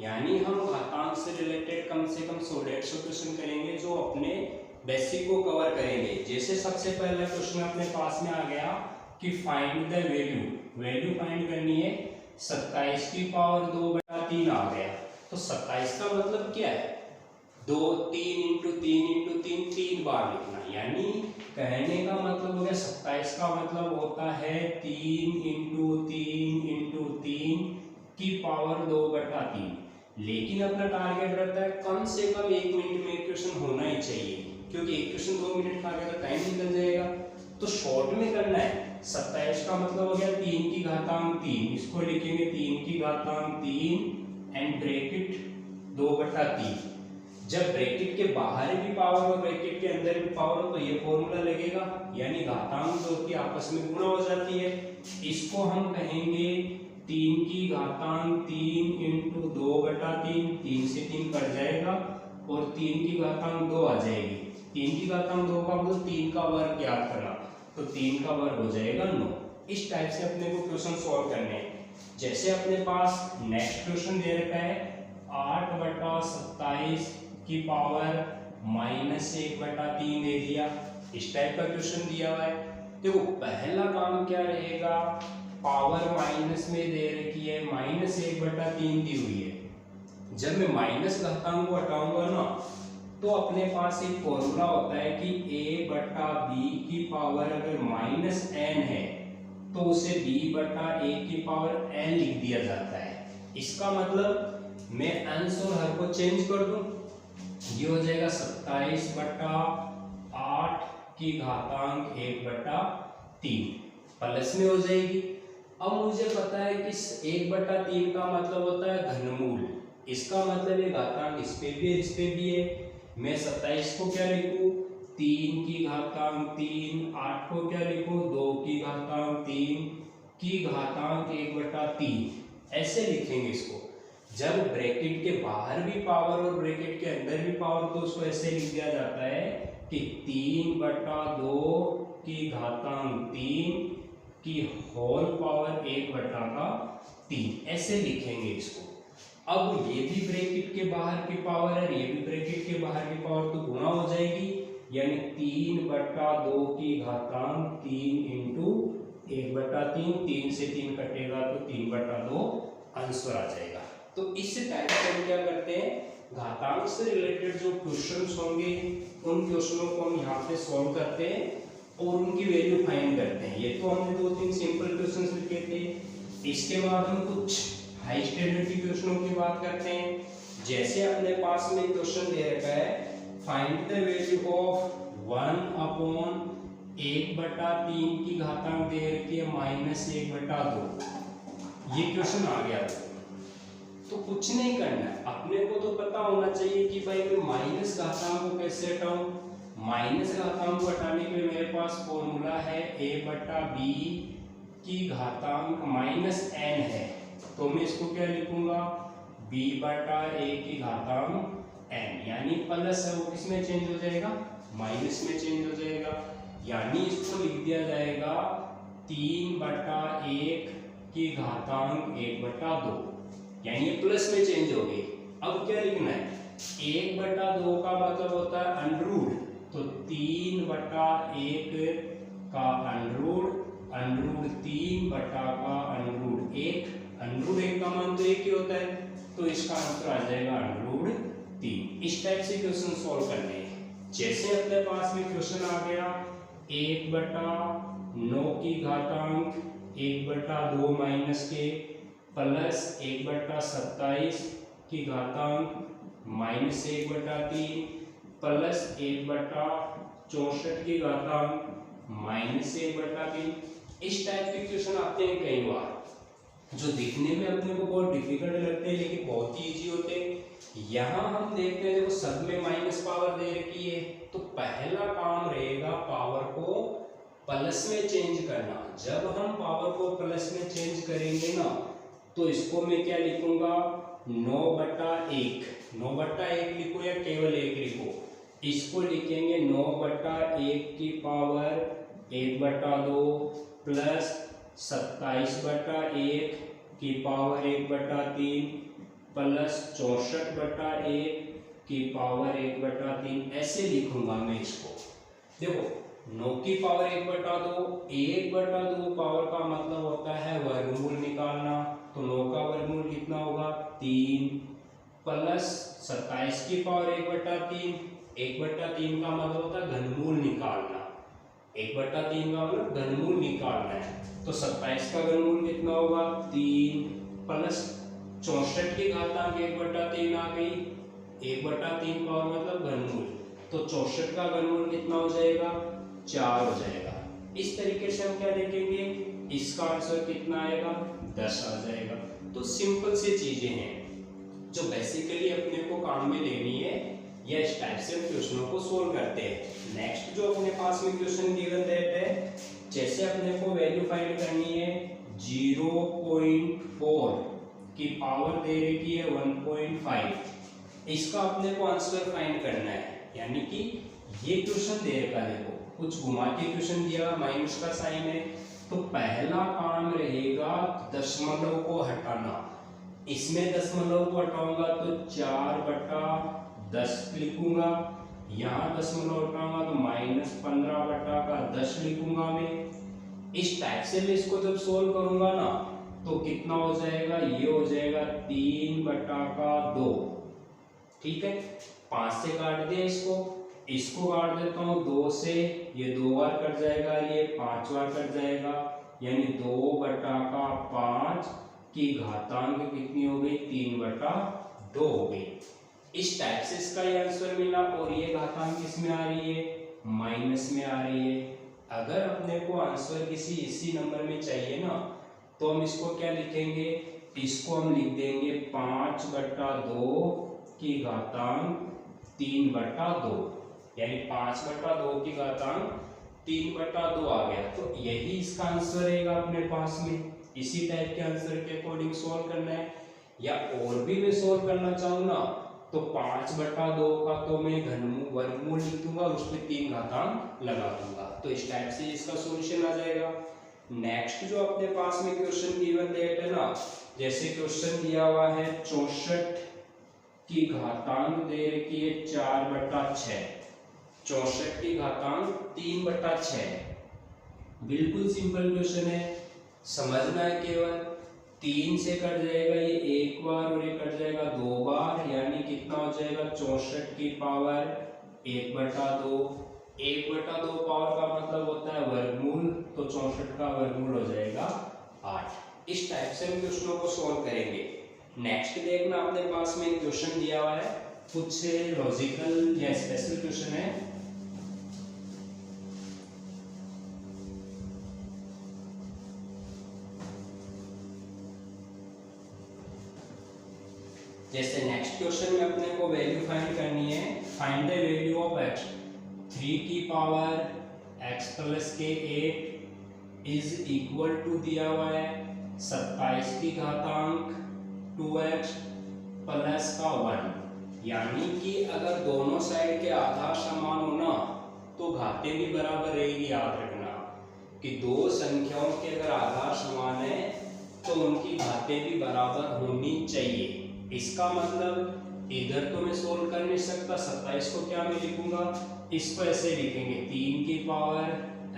यानी हम घातांक से रिलेटेड कम से कम 100-150 क्वेश्चन करेंगे, जो अपने बेसिक को कवर करेंगे। जैसे सबसे पहला क्वेश्चन अपने पास में आ गया कि फाइंड द वैल्यू फाइंड करनी है। 27 की पावर 2/3 आ गया, तो 27 का मतलब क्या है, 3 × 3 × 3 3 बार लिखना। यानी कहने का मतलब हो गया 27 का मतलब होता है 3 × 3 × 3 की पावर 2/3। लेकिन अपना टारगेट रहता है कम से कम 1 मिनट में क्वेश्चन होना ही चाहिए, क्योंकि एक क्वेश्चन 2 मिनट का अगर टाइम निकल जाएगा तो शॉर्ट में करना है। 27 का मतलब हो गया 3 की घातांक 3, इसको लिखेंगे 3 की घातांक 3 एंड ब्रैकेट 2/3। जब ब्रैकेट के बाहर भी पावर और ब्रैकेट के अंदर भी पावर हो तो ये फॉर्मूला लगेगा, यानी घातांक जो होती है आपस में गुणा हो जाती है। इसको हम कहेंगे 3 की घातांक 3 × 2/3, 3 से 3 कट जाएगा और 3 की घातांक 2 आ जाएगी। 3 की घातांक 2 का मतलब 3 का वर्ग याद करना, तो 3 का वर्ग हो जाएगा 9। इस टाइप से अपने को क्वेश्चन सॉल्व करने हैं। जैसे अपने पास नेक्स्ट क्वेश्चन दे रखा है 8/27 की पावर -1/3 दे दिया, इस टाइप का क्वेश्चन दिया हुआ है। देखो पहला काम क्या रहेगा, पावर माइनस में दे रखी है, -1/3 दी हुई है। जब मैं माइनस घातांक को हटाऊंगा ना, तो अपने पास एक फॉर्मूला होता है कि a/b की पावर अगर -n है तो उसे b/a की पावर n लिख दिया जाता है। इसका मतलब मैं अंश और हर को चेंज कर दूं, ये हो जाएगा 27/8 की घातांक 1/3 प्लस में हो जाएगी। अब मुझे पता है कि 1/3 का मतलब होता है घनमूल, इसका मतलब ये घातांक इस पे भी है, इस पे भी है। मैं 27 को क्या लिखूं, 3 की घातांक 3, 8 को क्या लिखूं, 2 की घातांक 3 की घातांक 1/3, ऐसे लिखेंगे इसको। जब ब्रैकेट के बाहर भी पावर और ब्रैकेट के अंदर भी पावर, तो उसको ऐसे लिख दिया जाता है कि 3/2 की घातांक 3 की होल पावर 1/3, ऐसे लिखेंगे इसको। अब ये भी ब्रैकेट के बाहर की पावर है, ये भी ब्रैकेट के बाहर की पावर, तो गुणा हो जाएगी, यानी 3/2 की घातांक 3 × 1/3, 3 से 3 कटेगा तो 3/2 आंसर आ जाएगा। तो इस टाइप से हम क्या करते हैं, घातांक से रिलेटेड जो क्वेश्चंस होंगे उन क्वेश्चनों को हम यहाँ पे सॉल्व करते हैं। और उनकी वैल्यू फाइंड करते हैं। ये तो हमने 2-3 सिंपल क्वेश्चंस लिखे थे। इसके बाद हम कुछ हाई स्टैंडर्ड के क्वेश्चनों की बात करते हैं। जैसे अपने पास में क्वेश्चन दे रखा है, फाइंड द वैल्यू ऑफ 1/1/3 की घातांक दे रखी है -1/2। ये क्वेश्चन आ गया तो कुछ नहीं करना है, अपने को तो पता होना चाहिए कि भाई मैं माइनस घातांक को कैसे हटाऊं। माइनस घातांक को हटाने के लिए मेरे पास फॉर्मूला है a/b की घातांक -n है, तो मैं इसको क्या लिखूंगा, b/a की घातांक n, यानी प्लस है वो किसमें चेंज हो जाएगा, माइनस में चेंज हो जाएगा। यानी इसको लिख दिया जाएगा 3/1 की घातांक 1/2, यानी ये प्लस में चेंज हो गई। अब क्या लिखना है, 1/2 का मतलब होता है अंडररूट, तो 3/1 का अंडररूट, अंडररूट 3/1, अंडररूट 1 का मान तो 1 ही होता है, तो इसका आंसर आ जाएगा अंडररूट 3। इस टाइप से क्वेश्चन सॉल्व करने हैं। जैसे अपने पास में क्वेश्चन आ गया 1/9 की घातांक 1/2 माइनस के प्लस 1/27 की घातांक -1/3 प्लस 1/64 की घातांक -1/3। इस टाइप के क्वेश्चन आते हैं कई बार, जो दिखने में अपने को बहुत डिफिकल्ट लगते हैं लेकिन बहुत ही इजी होते हैं। यहाँ हम देखते हैं देखो सब में माइनस पावर दे रखी है, तो पहला काम रहेगा पावर को प्लस में चेंज करना। जब हम पावर को प्लस में चेंज करेंगे ना, तो इसको मैं क्या लिखूंगा, 9/1, 9/1 लिखो या केवल 1 लिखो, इसको लिखेंगे 9/1 की पावर 1/2 प्लस 27/1 की पावर 1/3 प्लस 64/1 की पावर 1/3, ऐसे लिखूंगा मैं इसको। देखो 9 की पावर 1/2, 1/2 पावर का मतलब होता है वर्गमूल निकालना, तो 9 का वर्गमूल कितना होगा 3 प्लस 27 की पावर 1/3, 1/3 का मतलब होता है घनमूल निकालना, 1/3 का मतलब घनमूल निकालना है, तो 27 का घनमूल कितना होगा 3 प्लस 64 की घातांक 1/3 आ गई, 1/3 पावर मतलब घनमूल, तो 64 का घनमूल कितना हो जाएगा 4 हो जाएगा। इस तरीके से हम क्या देखेंगे, इसका आंसर कितना आएगा 10 आ जाएगा। तो सिंपल सी चीजें हैं जो बेसिकली अपने को काम में लेनी है, या इस टाइप से क्वेश्चनों को सोल्व करते हैं। नेक्स्ट जो अपने पास में क्वेश्चन गिवन दैट है, जैसे अपने को वैल्यू फाइंड करनी है 0.4 की पावर दे रखी है 1.5, इसका अपने को आंसर फाइंड करना है। यानी कि ये क्वेश्चन दे रखा है, देखो कुछ घुमा के क्वेश्चन दिया, माइनस का साइन है, तो पहला काम रहेगा दशमलव को हटाना। इसमें दशमलव को हटाऊंगा तो 4/10 लिखूंगा, यहाँ दशमलव हटाऊंगा तो -15/10 लिखूंगा मैं। इस टाइप से मैं इसको जब सोल्व करूंगा ना, तो कितना हो जाएगा, ये हो जाएगा 3/2। ठीक है, 5 से काट दिया इसको, इसको काट देता हूँ 2 से, ये 2 बार कट जाएगा, ये 5 बार कट जाएगा, यानी 2/5 की घातांक कितनी हो गई 3/2 हो गई। इस टाइप से इसका ये आंसर मिला, और ये घातांक किसमें आ रही है, माइनस में आ रही है। अगर अपने को आंसर किसी इसी नंबर में चाहिए ना, तो हम इसको क्या लिखेंगे, इसको हम लिख देंगे 5/2 की घातांक 3/2, यानी 5/2 की घातांक 3/2 आ गया। तो यही इसका आंसर रहेगा अपने पास में। इसी टाइप के आंसर के अकॉर्डिंग सोल्व करना है, या और भी मैं सोल्व करना चाहूँ ना, तो 5/2 का तो मैं घनमूल वर्गमूल लिख दूंगा और उसमें 3 घातांक लगा दूंगा, तो इस टाइप से इसका सॉल्यूशन आ जाएगा। नेक्स्ट जो अपने पास में क्वेश्चन गिवन दैट है ना, जैसे क्वेश्चन दिया हुआ है 64 की घातांक दे रखी है 4/6, 64 की घातांक 3/6। बिल्कुल सिंपल क्वेश्चन है, समझना है केवल। 3 से कट जाएगा ये 1 बार और ये कट जाएगा 2 बार, यानी कितना हो जाएगा 64 की पावर 1/2, 1/2 पावर का मतलब होता है वर्गमूल, तो 64 का वर्गमूल हो जाएगा 8। इस टाइप से हम क्वेश्चनों को सॉल्व करेंगे। नेक्स्ट देखना, अपने पास में एक क्वेश्चन दिया हुआ है, कुछ लॉजिकल या स्पेशल क्वेश्चन है। जैसे नेक्स्ट क्वेश्चन में अपने को वैल्यू फाइंड करनी है, find the value of x 3 की पावर x प्लस के 8 इज इक्वल टू दिया हुआ है 27 की घातांक 2x प्लस का 1। यानी कि अगर दोनों साइड के आधार समान हो ना तो घातें भी बराबर रहेगी। याद रखना कि दो संख्याओं के अगर आधार समान है तो उनकी घातें भी बराबर होनी चाहिए। इसका मतलब इधर तो मैं सोल्व कर नहीं सकता, 27 को क्या मैं लिखूंगा, इसको ऐसे लिखेंगे 3 की पावर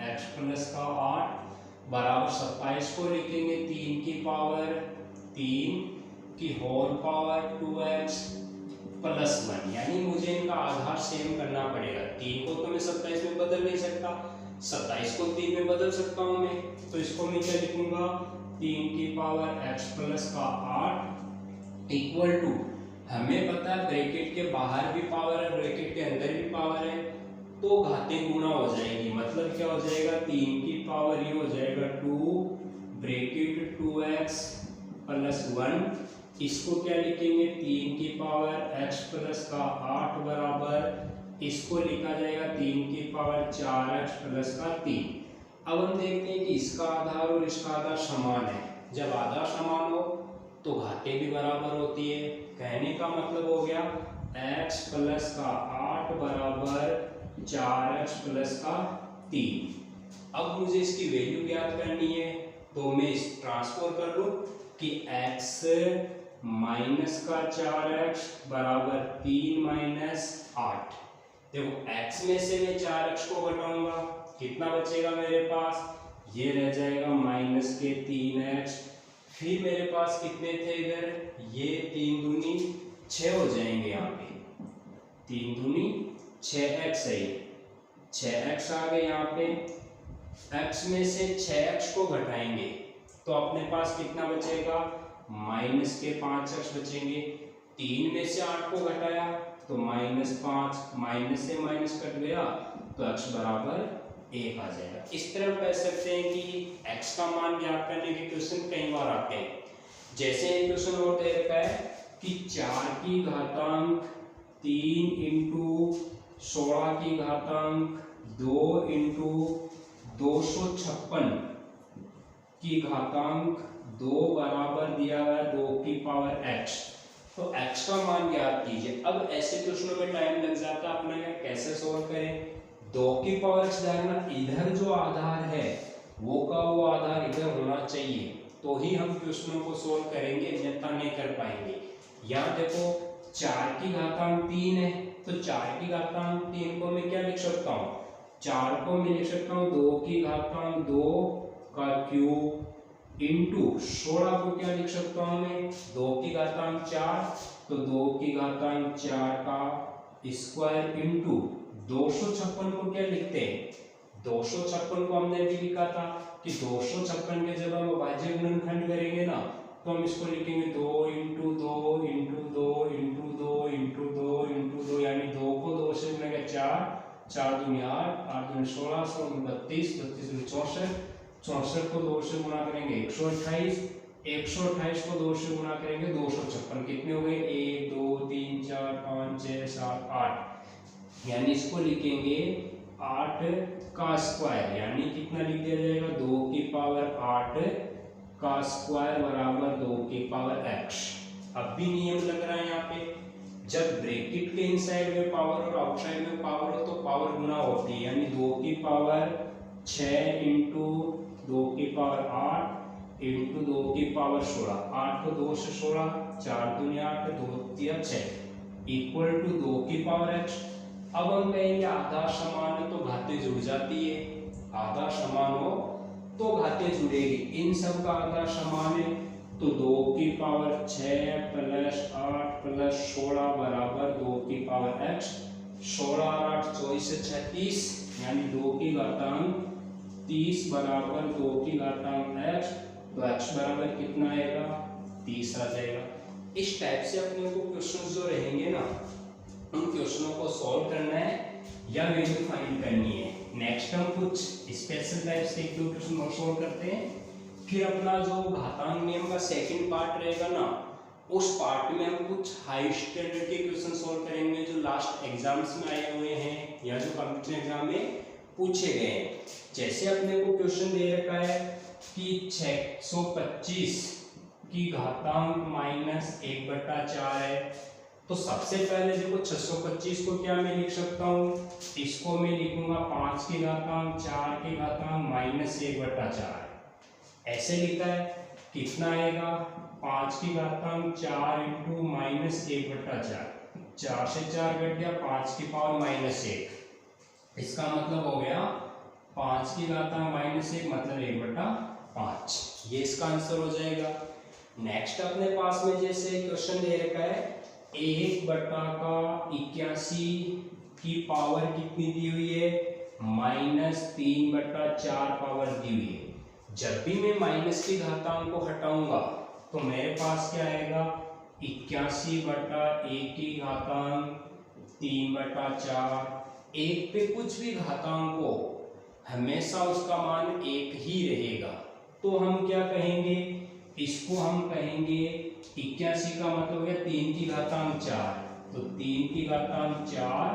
x प्लस का 8 बराबर 27 को लिखेंगे 3 की पावर 3 की होल पावर 2x प्लस 1। यानी मुझे इनका आधार सेम करना पड़ेगा। 3 को तो मैं 27 में बदल नहीं सकता, 27 को 3 में बदल सकता हूँ मैं, तो इसको मैं क्या लिखूंगा 3 की पावर x प्लस का 8 इक्वल टू, हमें पता है ब्रैकेट के बाहर भी पावर है ब्रैकेट के अंदर भी पावर है, तो घातें गुणा हो जाएगी। मतलब क्या हो जाएगा 3 की पावर ये हो जाएगा 2 ब्रैकेट 2x प्लस 1। इसको क्या लिखेंगे 3 की पावर x प्लस का 8 बराबर, इसको लिखा जाएगा 3 की पावर 4x प्लस का 3। अब हम देखते हैं कि इसका आधार और इसका आधार समान है। जब आधार समान हो तो घातें भी बराबर होती है। कहने का मतलब हो गया x प्लस का 8 बराबर 4x प्लस का 3। अब मुझे इसकी वैल्यू ज्ञात करनी है, तो मैं इस ट्रांसफर कर लूं कि x माइनस का 4x बराबर 3 माइनस 8। देखो x में से मैं 4x को घटाऊंगा, कितना बचेगा मेरे पास, ये रह जाएगा माइनस के 3x। फिर मेरे पास कितने थे इधर, ये 3 दूनी 6 हो जाएंगे। यहाँ पे 3 दूनी 6x है, 6x आ गए। यहाँ पे x में से 6x को घटाएंगे तो अपने पास कितना बचेगा, माइनस के 5x बचेंगे। 3 में से 8 को घटाया तो -5, माइनस से माइनस कट गया तो x बराबर 1 आ जाएगा। इस तरह कह सकते हैं कि x का मान ज्ञात करने के क्वेश्चन कई बार आते हैं। जैसे एक क्वेश्चन और दे रखा है कि 4 की घातांक 3 इंटू 16 की घातांक 2 इंटू 256 की घातांक 2 बराबर दिया हुआ है 2 की पावर x। तो x का मान ज्ञात कीजिए। अब ऐसे क्वेश्चनों में टाइम लग जाता है, अपने कैसे सोल्व करें। 2 की पावर x डालना, इधर जो आधार है वो का वो आधार इधर होना चाहिए, तो ही हम क्वेश्चनों को सोल्व करेंगे, अन्यथा नहीं कर पाएंगे। यहाँ देखो 4 की घातांक 3 है, तो 4 की घातांक 3 को मैं क्या लिख सकता हूँ, 4 को मैं लिख सकता हूँ 2 की घातांक 2 का क्यूब इंटू 16 को क्या लिख सकता हूँ मैं 2 की घातांक 4, तो 2 की घातांक 4 का स्क्वायर इंटू 256 को क्या लिखते हैं, 256 को हमने भी लिखा था कि 256 के जब हम अभाज्य गुणनखंड करेंगे ना तो हम इसको लिखेंगे 2 into 2 into 2 into 2 into 2 into 2, यानी 2 को 2 से गुणेंगे 4, 4 दूनी 8, 8 दूनी 16, 16 32, 32 दूनी 64, 64 को 2 से गुणा करेंगे 128, 128 को 2 से गुणा करेंगे 256। कितने हो गए 1 2 3 4 5 6 7 8, यानी इसको लिखेंगे 8 का स्क्वायर, यानी कितना लिख दिया जाएगा 2 की पावर 8 का स्क्वायर बराबर 2 की पावर x। अब भी नियम लग रहा है यहाँ पे, जब ब्रैकेट के इनसाइड में पावर और आउटसाइड में पावर हो तो पावर गुना होती है, यानी 2 की पावर 6 इंटू 2 की पावर 8 इंटू 2 की पावर 16, 8 को 2 से 16, 4 दूनी 8, 2 तिया 6 इक्वल टू 2 की पावर x। अब हम कहेंगे आधार समान है तो घातें जुड़ जाती है, आधार समान हो तो घातें जुड़ेगी। इन सब का आधार समान है तो 2 की पावर 6 प्लस 8 प्लस 16 बराबर 2 की पावर x। 16 और 8 24 से 36 यानी 2 की घातांक 30 बराबर 2 की घातांक x, तो x बराबर कितना आएगा 30 आ जाएगा। इस टाइप से अपने को क्वेश्चंस जो रहेंगे ना उन क्वेश्चनों को सॉल्व करना है या वैल्यू फाइंड करनी है। नेक्स्ट हम कुछ स्पेशल टाइप्स के क्वेश्चन और सॉल्व करते हैं। फिर अपना जो घातांक नियम का सेकंड पार्ट रहेगा ना उस पार्ट में हम कुछ हाई स्टैंडर्ड के क्वेश्चन सॉल्व करेंगे जो लास्ट एग्जाम्स में आए हुए हैं या जो कॉम्पिटिशन एग्जाम में पूछे गए हैं। जैसे अपने को क्वेश्चन दे रखा है कि 625 की घातांक -1/4 है, तो सबसे पहले देखो 625 को क्या मैं लिख सकता हूँ, इसको मैं लिखूंगा 5 की घातांक 4 की घातांक -1/4। ऐसे लिखा है कितना आएगा 5 की घातांक 4 इंटू -1/4, 4 से 4 कट गया 5 की पावर -1, इसका मतलब हो गया 5 की घातांक -1 मतलब 1/5, ये इसका आंसर हो जाएगा। नेक्स्ट अपने पास में जैसे क्वेश्चन दे रखा है 1/81 की पावर कितनी दी हुई है -3/4 पावर दी हुई है। जब भी मैं माइनस की घातांक को हटाऊंगा तो मेरे पास क्या आएगा 81/1 की घातांक 3/4। एक पे कुछ भी घातांक हो हमेशा उसका मान एक ही रहेगा, तो हम क्या कहेंगे इसको हम कहेंगे 81 का मतलब हो गया 3 की घातांक 4, तो 3 की घातांक 4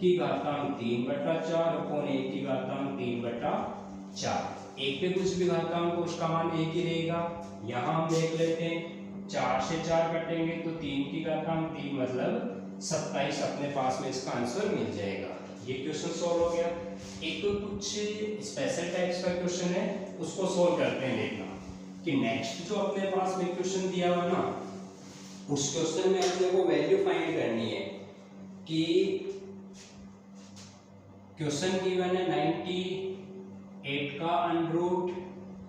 की घातांक 3/4 अपॉन 1 की घातांक 3/4। एक पे कुछ भी घातांक को उसका मान एक ही रहेगा। यहाँ हम देख लेते हैं 4 से 4 कटेंगे तो 3 की घातांक 3 मतलब 27 अपने पास में इसका आंसर मिल जाएगा। ये क्वेश्चन सॉल्व हो गया। एक तो कुछ स्पेशल टाइप्स का क्वेश्चन है उसको सॉल्व करते हैं। देखना कि नेक्स्ट जो अपने पास में क्वेश्चन दिया हुआ ना उस क्वेश्चन में अपने को वैल्यू फाइंड करनी है कि क्वेश्चन गिवन है 98 का अंडरूट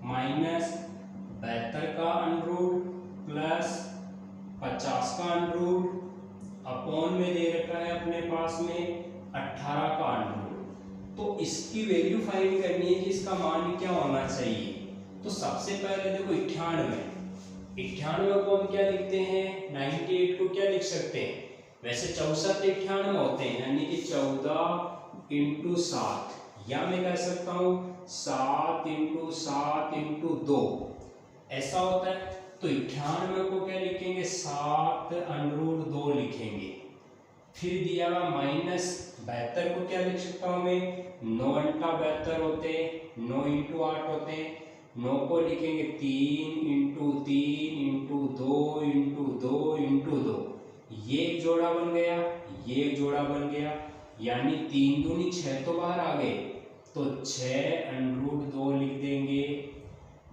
-72 का अंडरूट प्लस 50 का अंडरूट अपॉन में दे रखा है अपने पास में 18 का अंडरूट। तो इसकी वैल्यू फाइंड करनी है कि इसका मान क्या होना चाहिए। तो सबसे पहले देखो 98 को हम क्या लिखते हैं 98 को क्या लिख सकते हैं, वैसे 64 98 होते हैं यानी कि 14 इंटू 7, या मैं कह सकता हूँ 7 इंटू 7 इंटू 2 ऐसा होता है। तो 98 को क्या लिखेंगे 7 अंडरूट 2 लिखेंगे। फिर दिया हुआ -72 को क्या लिख सकता हूँ मैं 9 अंटा 72 होते, 9 इंटू 8 होते, 9 को लिखेंगे 3 इंटू 3 इंटू 2 इंटू 2 इंटू 2, ये एक जोड़ा बन गया, ये एक जोड़ा बन गया, यानी 3 दूनी 6 तो बाहर आ गए, तो 6 अंडरूट 2 लिख देंगे।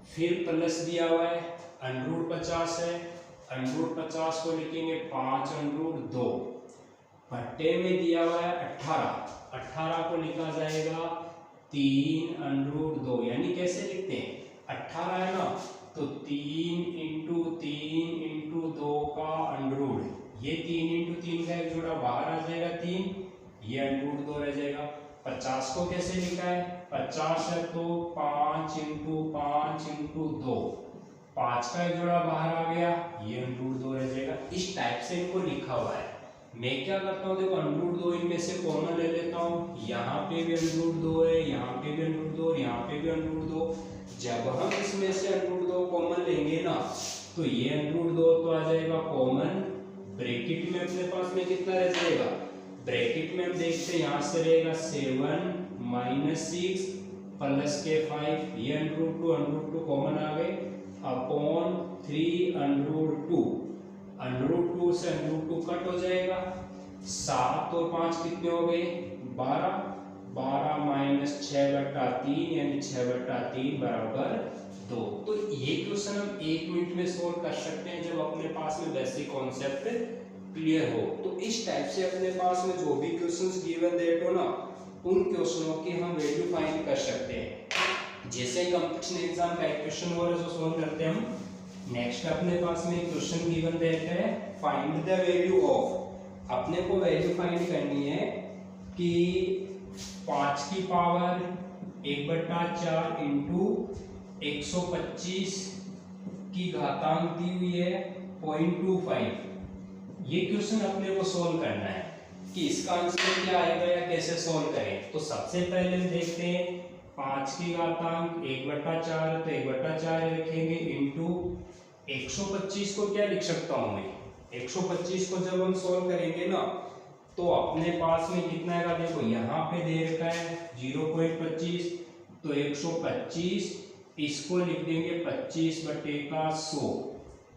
फिर प्लस दिया हुआ है अंडरूट 50 है, अंडरूट 50 को लिखेंगे 5 अंडरूट 2, भट्टे में दिया हुआ है 18 को लिखा जाएगा 3 अंडरूट 2, यानी कैसे लिखते हैं 18 है ना तो 3 इंटू 3 इंटू 2 का अंडरूट, ये 3 इंटू 3 का एक जोड़ा बाहर आ जाएगा 3, ये अंडरूट 2 रह जाएगा। 50 को कैसे लिखा है 50 है तो 5 इंटू 5 इंटू 2, 5 का एक जोड़ा बाहर आ गया, ये अंडरूट 2 रह जाएगा। इस टाइप से इनको लिखा हुआ है। मैं क्या करता हूँ देखो अंडरूट 2 इनमें से कॉमन ले लेता हूँ, यहाँ पे भी अंडरूट 2 है, यहाँ पे भी अंडरूट 2 और यहाँ पे भी अंडरूट 2। जब हम इसमें से अंडरूट 2 कॉमन लेंगे ना तो ये अंडरूट 2 तो आ जाएगा कॉमन, ब्रैकेट में अपने पास में कितना रह जाएगा, ब्रैकेट में हम देखते हैं यहाँ से रहेगा 7 - 6 प्लस के 5, ये अंडरूट 2 कॉमन आ गए अपॉन 3 अंडरूट 2, अंडरूट 2 से अंडरूट 2 कट हो जाएगा, 7 और 5 कितने हो गए 12, 12 - 6/3 यानी 6/3 बराबर 2। तो ये क्वेश्चन हम 1 मिनट में सोल्व कर सकते हैं जब अपने पास में बेसिक कॉन्सेप्ट क्लियर हो। तो इस टाइप से अपने पास में जो भी क्वेश्चंस गिवन देट हो ना उन क्वेश्चनों की हम वैल्यू फाइंड कर सकते हैं। जैसे कंपटीशन एग्जाम का एक क्वेश्चन हो रहा है जो सोल्व करते हैं हम। नेक्स्ट अपने पास में क्वेश्चन गिवन देट है फाइंड द वैल्यू ऑफ, अपने को वैल्यू फाइंड करनी है कि 5 की पावर 1/4 इंटू 125 की घातांक दी हुई है 0.25। ये क्वेश्चन अपने को सोल्व करना है कि इसका आंसर क्या आएगा या कैसे सोल्व करें। तो सबसे पहले देखते हैं 5 की घातांक 1/4 तो 1/4 लिखेंगे इंटू 125 को क्या लिख सकता हूं मैं, 125 को जब हम सोल्व करेंगे ना तो अपने पास में कितना आएगा, देखो यहाँ पे दे रखा है 0.25 तो 125, इसको लिख देंगे 25/100,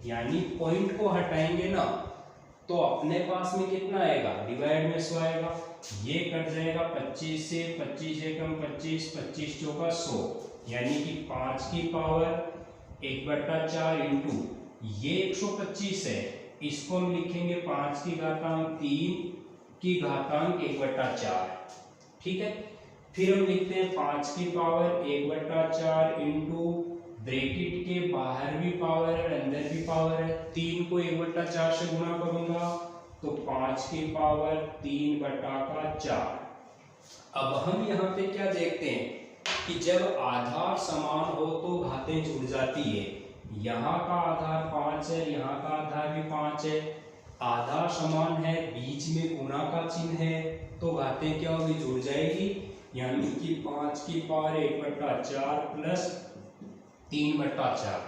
यानी पॉइंट को हटाएंगे ना तो अपने पास में कितना आएगा, डिवाइड में 100 आएगा, ये कट जाएगा 25 से, 25 एकम 25, 25 चौका 100, यानी कि 5 की पावर 1/4 इंटू ये 125 है, इसको हम लिखेंगे 5 की घातांक 3 की घातांक 1/4। ठीक है, फिर हम लिखते हैं 5 की पावर 1/4 इंटू ब्रैकेट के बाहर भी पावर है अंदर भी पावर है, 3 को 1/4 से गुणा करूंगा तो 5 की पावर 3/4। अब हम यहाँ पे क्या देखते हैं कि जब आधार समान हो तो घातें जुड़ जाती है। यहाँ का आधार 5 है, यहाँ का आधार भी 5 है, आधार समान है, बीच में गुणा का चिन्ह है तो घातें क्या होगी, जुड़ जाएगी, यानी कि 5 की पावर 1/4 प्लस 3/4,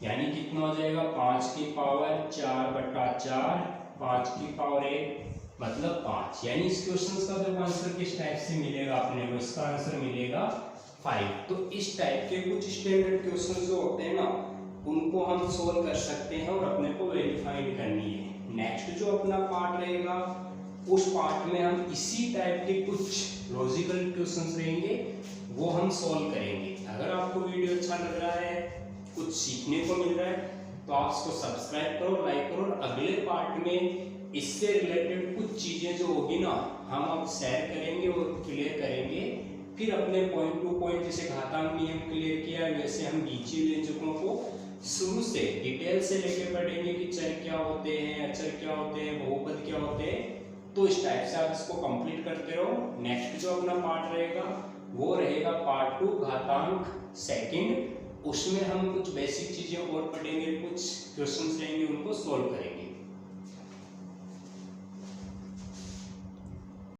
यानी कितना हो जाएगा 5 की पावर 4/4, 5 की पावर 1 मतलब 5, यानी इस क्वेश्चन का जब आंसर किस टाइप से मिलेगा अपने को, इसका आंसर मिलेगा 5। तो इस टाइप के कुछ स्टैंडर्ड क्वेश्चन जो होते हैं ना उनको हम सोल्व कर सकते हैं और अपने को वेरीफाइड करनी है। नेक्स्ट जो अपना पार्ट रहेगा उस पार्ट में हम इसी टाइप के कुछ लॉजिकल क्वेश्चंस रहेंगे वो हम सोल्व करेंगे। अगर आपको वीडियो अच्छा लग रहा है, कुछ सीखने को मिल रहा है तो आप इसको सब्सक्राइब करो, लाइक करो, और अगले पार्ट में इससे रिलेटेड कुछ चीजें जो होगी ना हम अब शेयर करेंगे और क्लियर करेंगे। फिर अपने पॉइंट टू पॉइंट जैसे घातांक नियम क्लियर किया वैसे हम बीजीय व्यंजकों को शुरू से डिटेल से लेके पढ़ेंगे कि चर क्या होते हैं, अचर क्या होते हैं, बहुपद क्या होते हैं। तो इस टाइप से आप इसको कंप्लीट करते रहो। नेक्स्ट जो अपना पार्ट रहेगा वो रहेगा पार्ट 2 घातांक सेकंड, उसमें हम कुछ बेसिक चीजें और पढ़ेंगे, कुछ क्वेश्चंस रहेंगे उनको सोल्व करेंगे।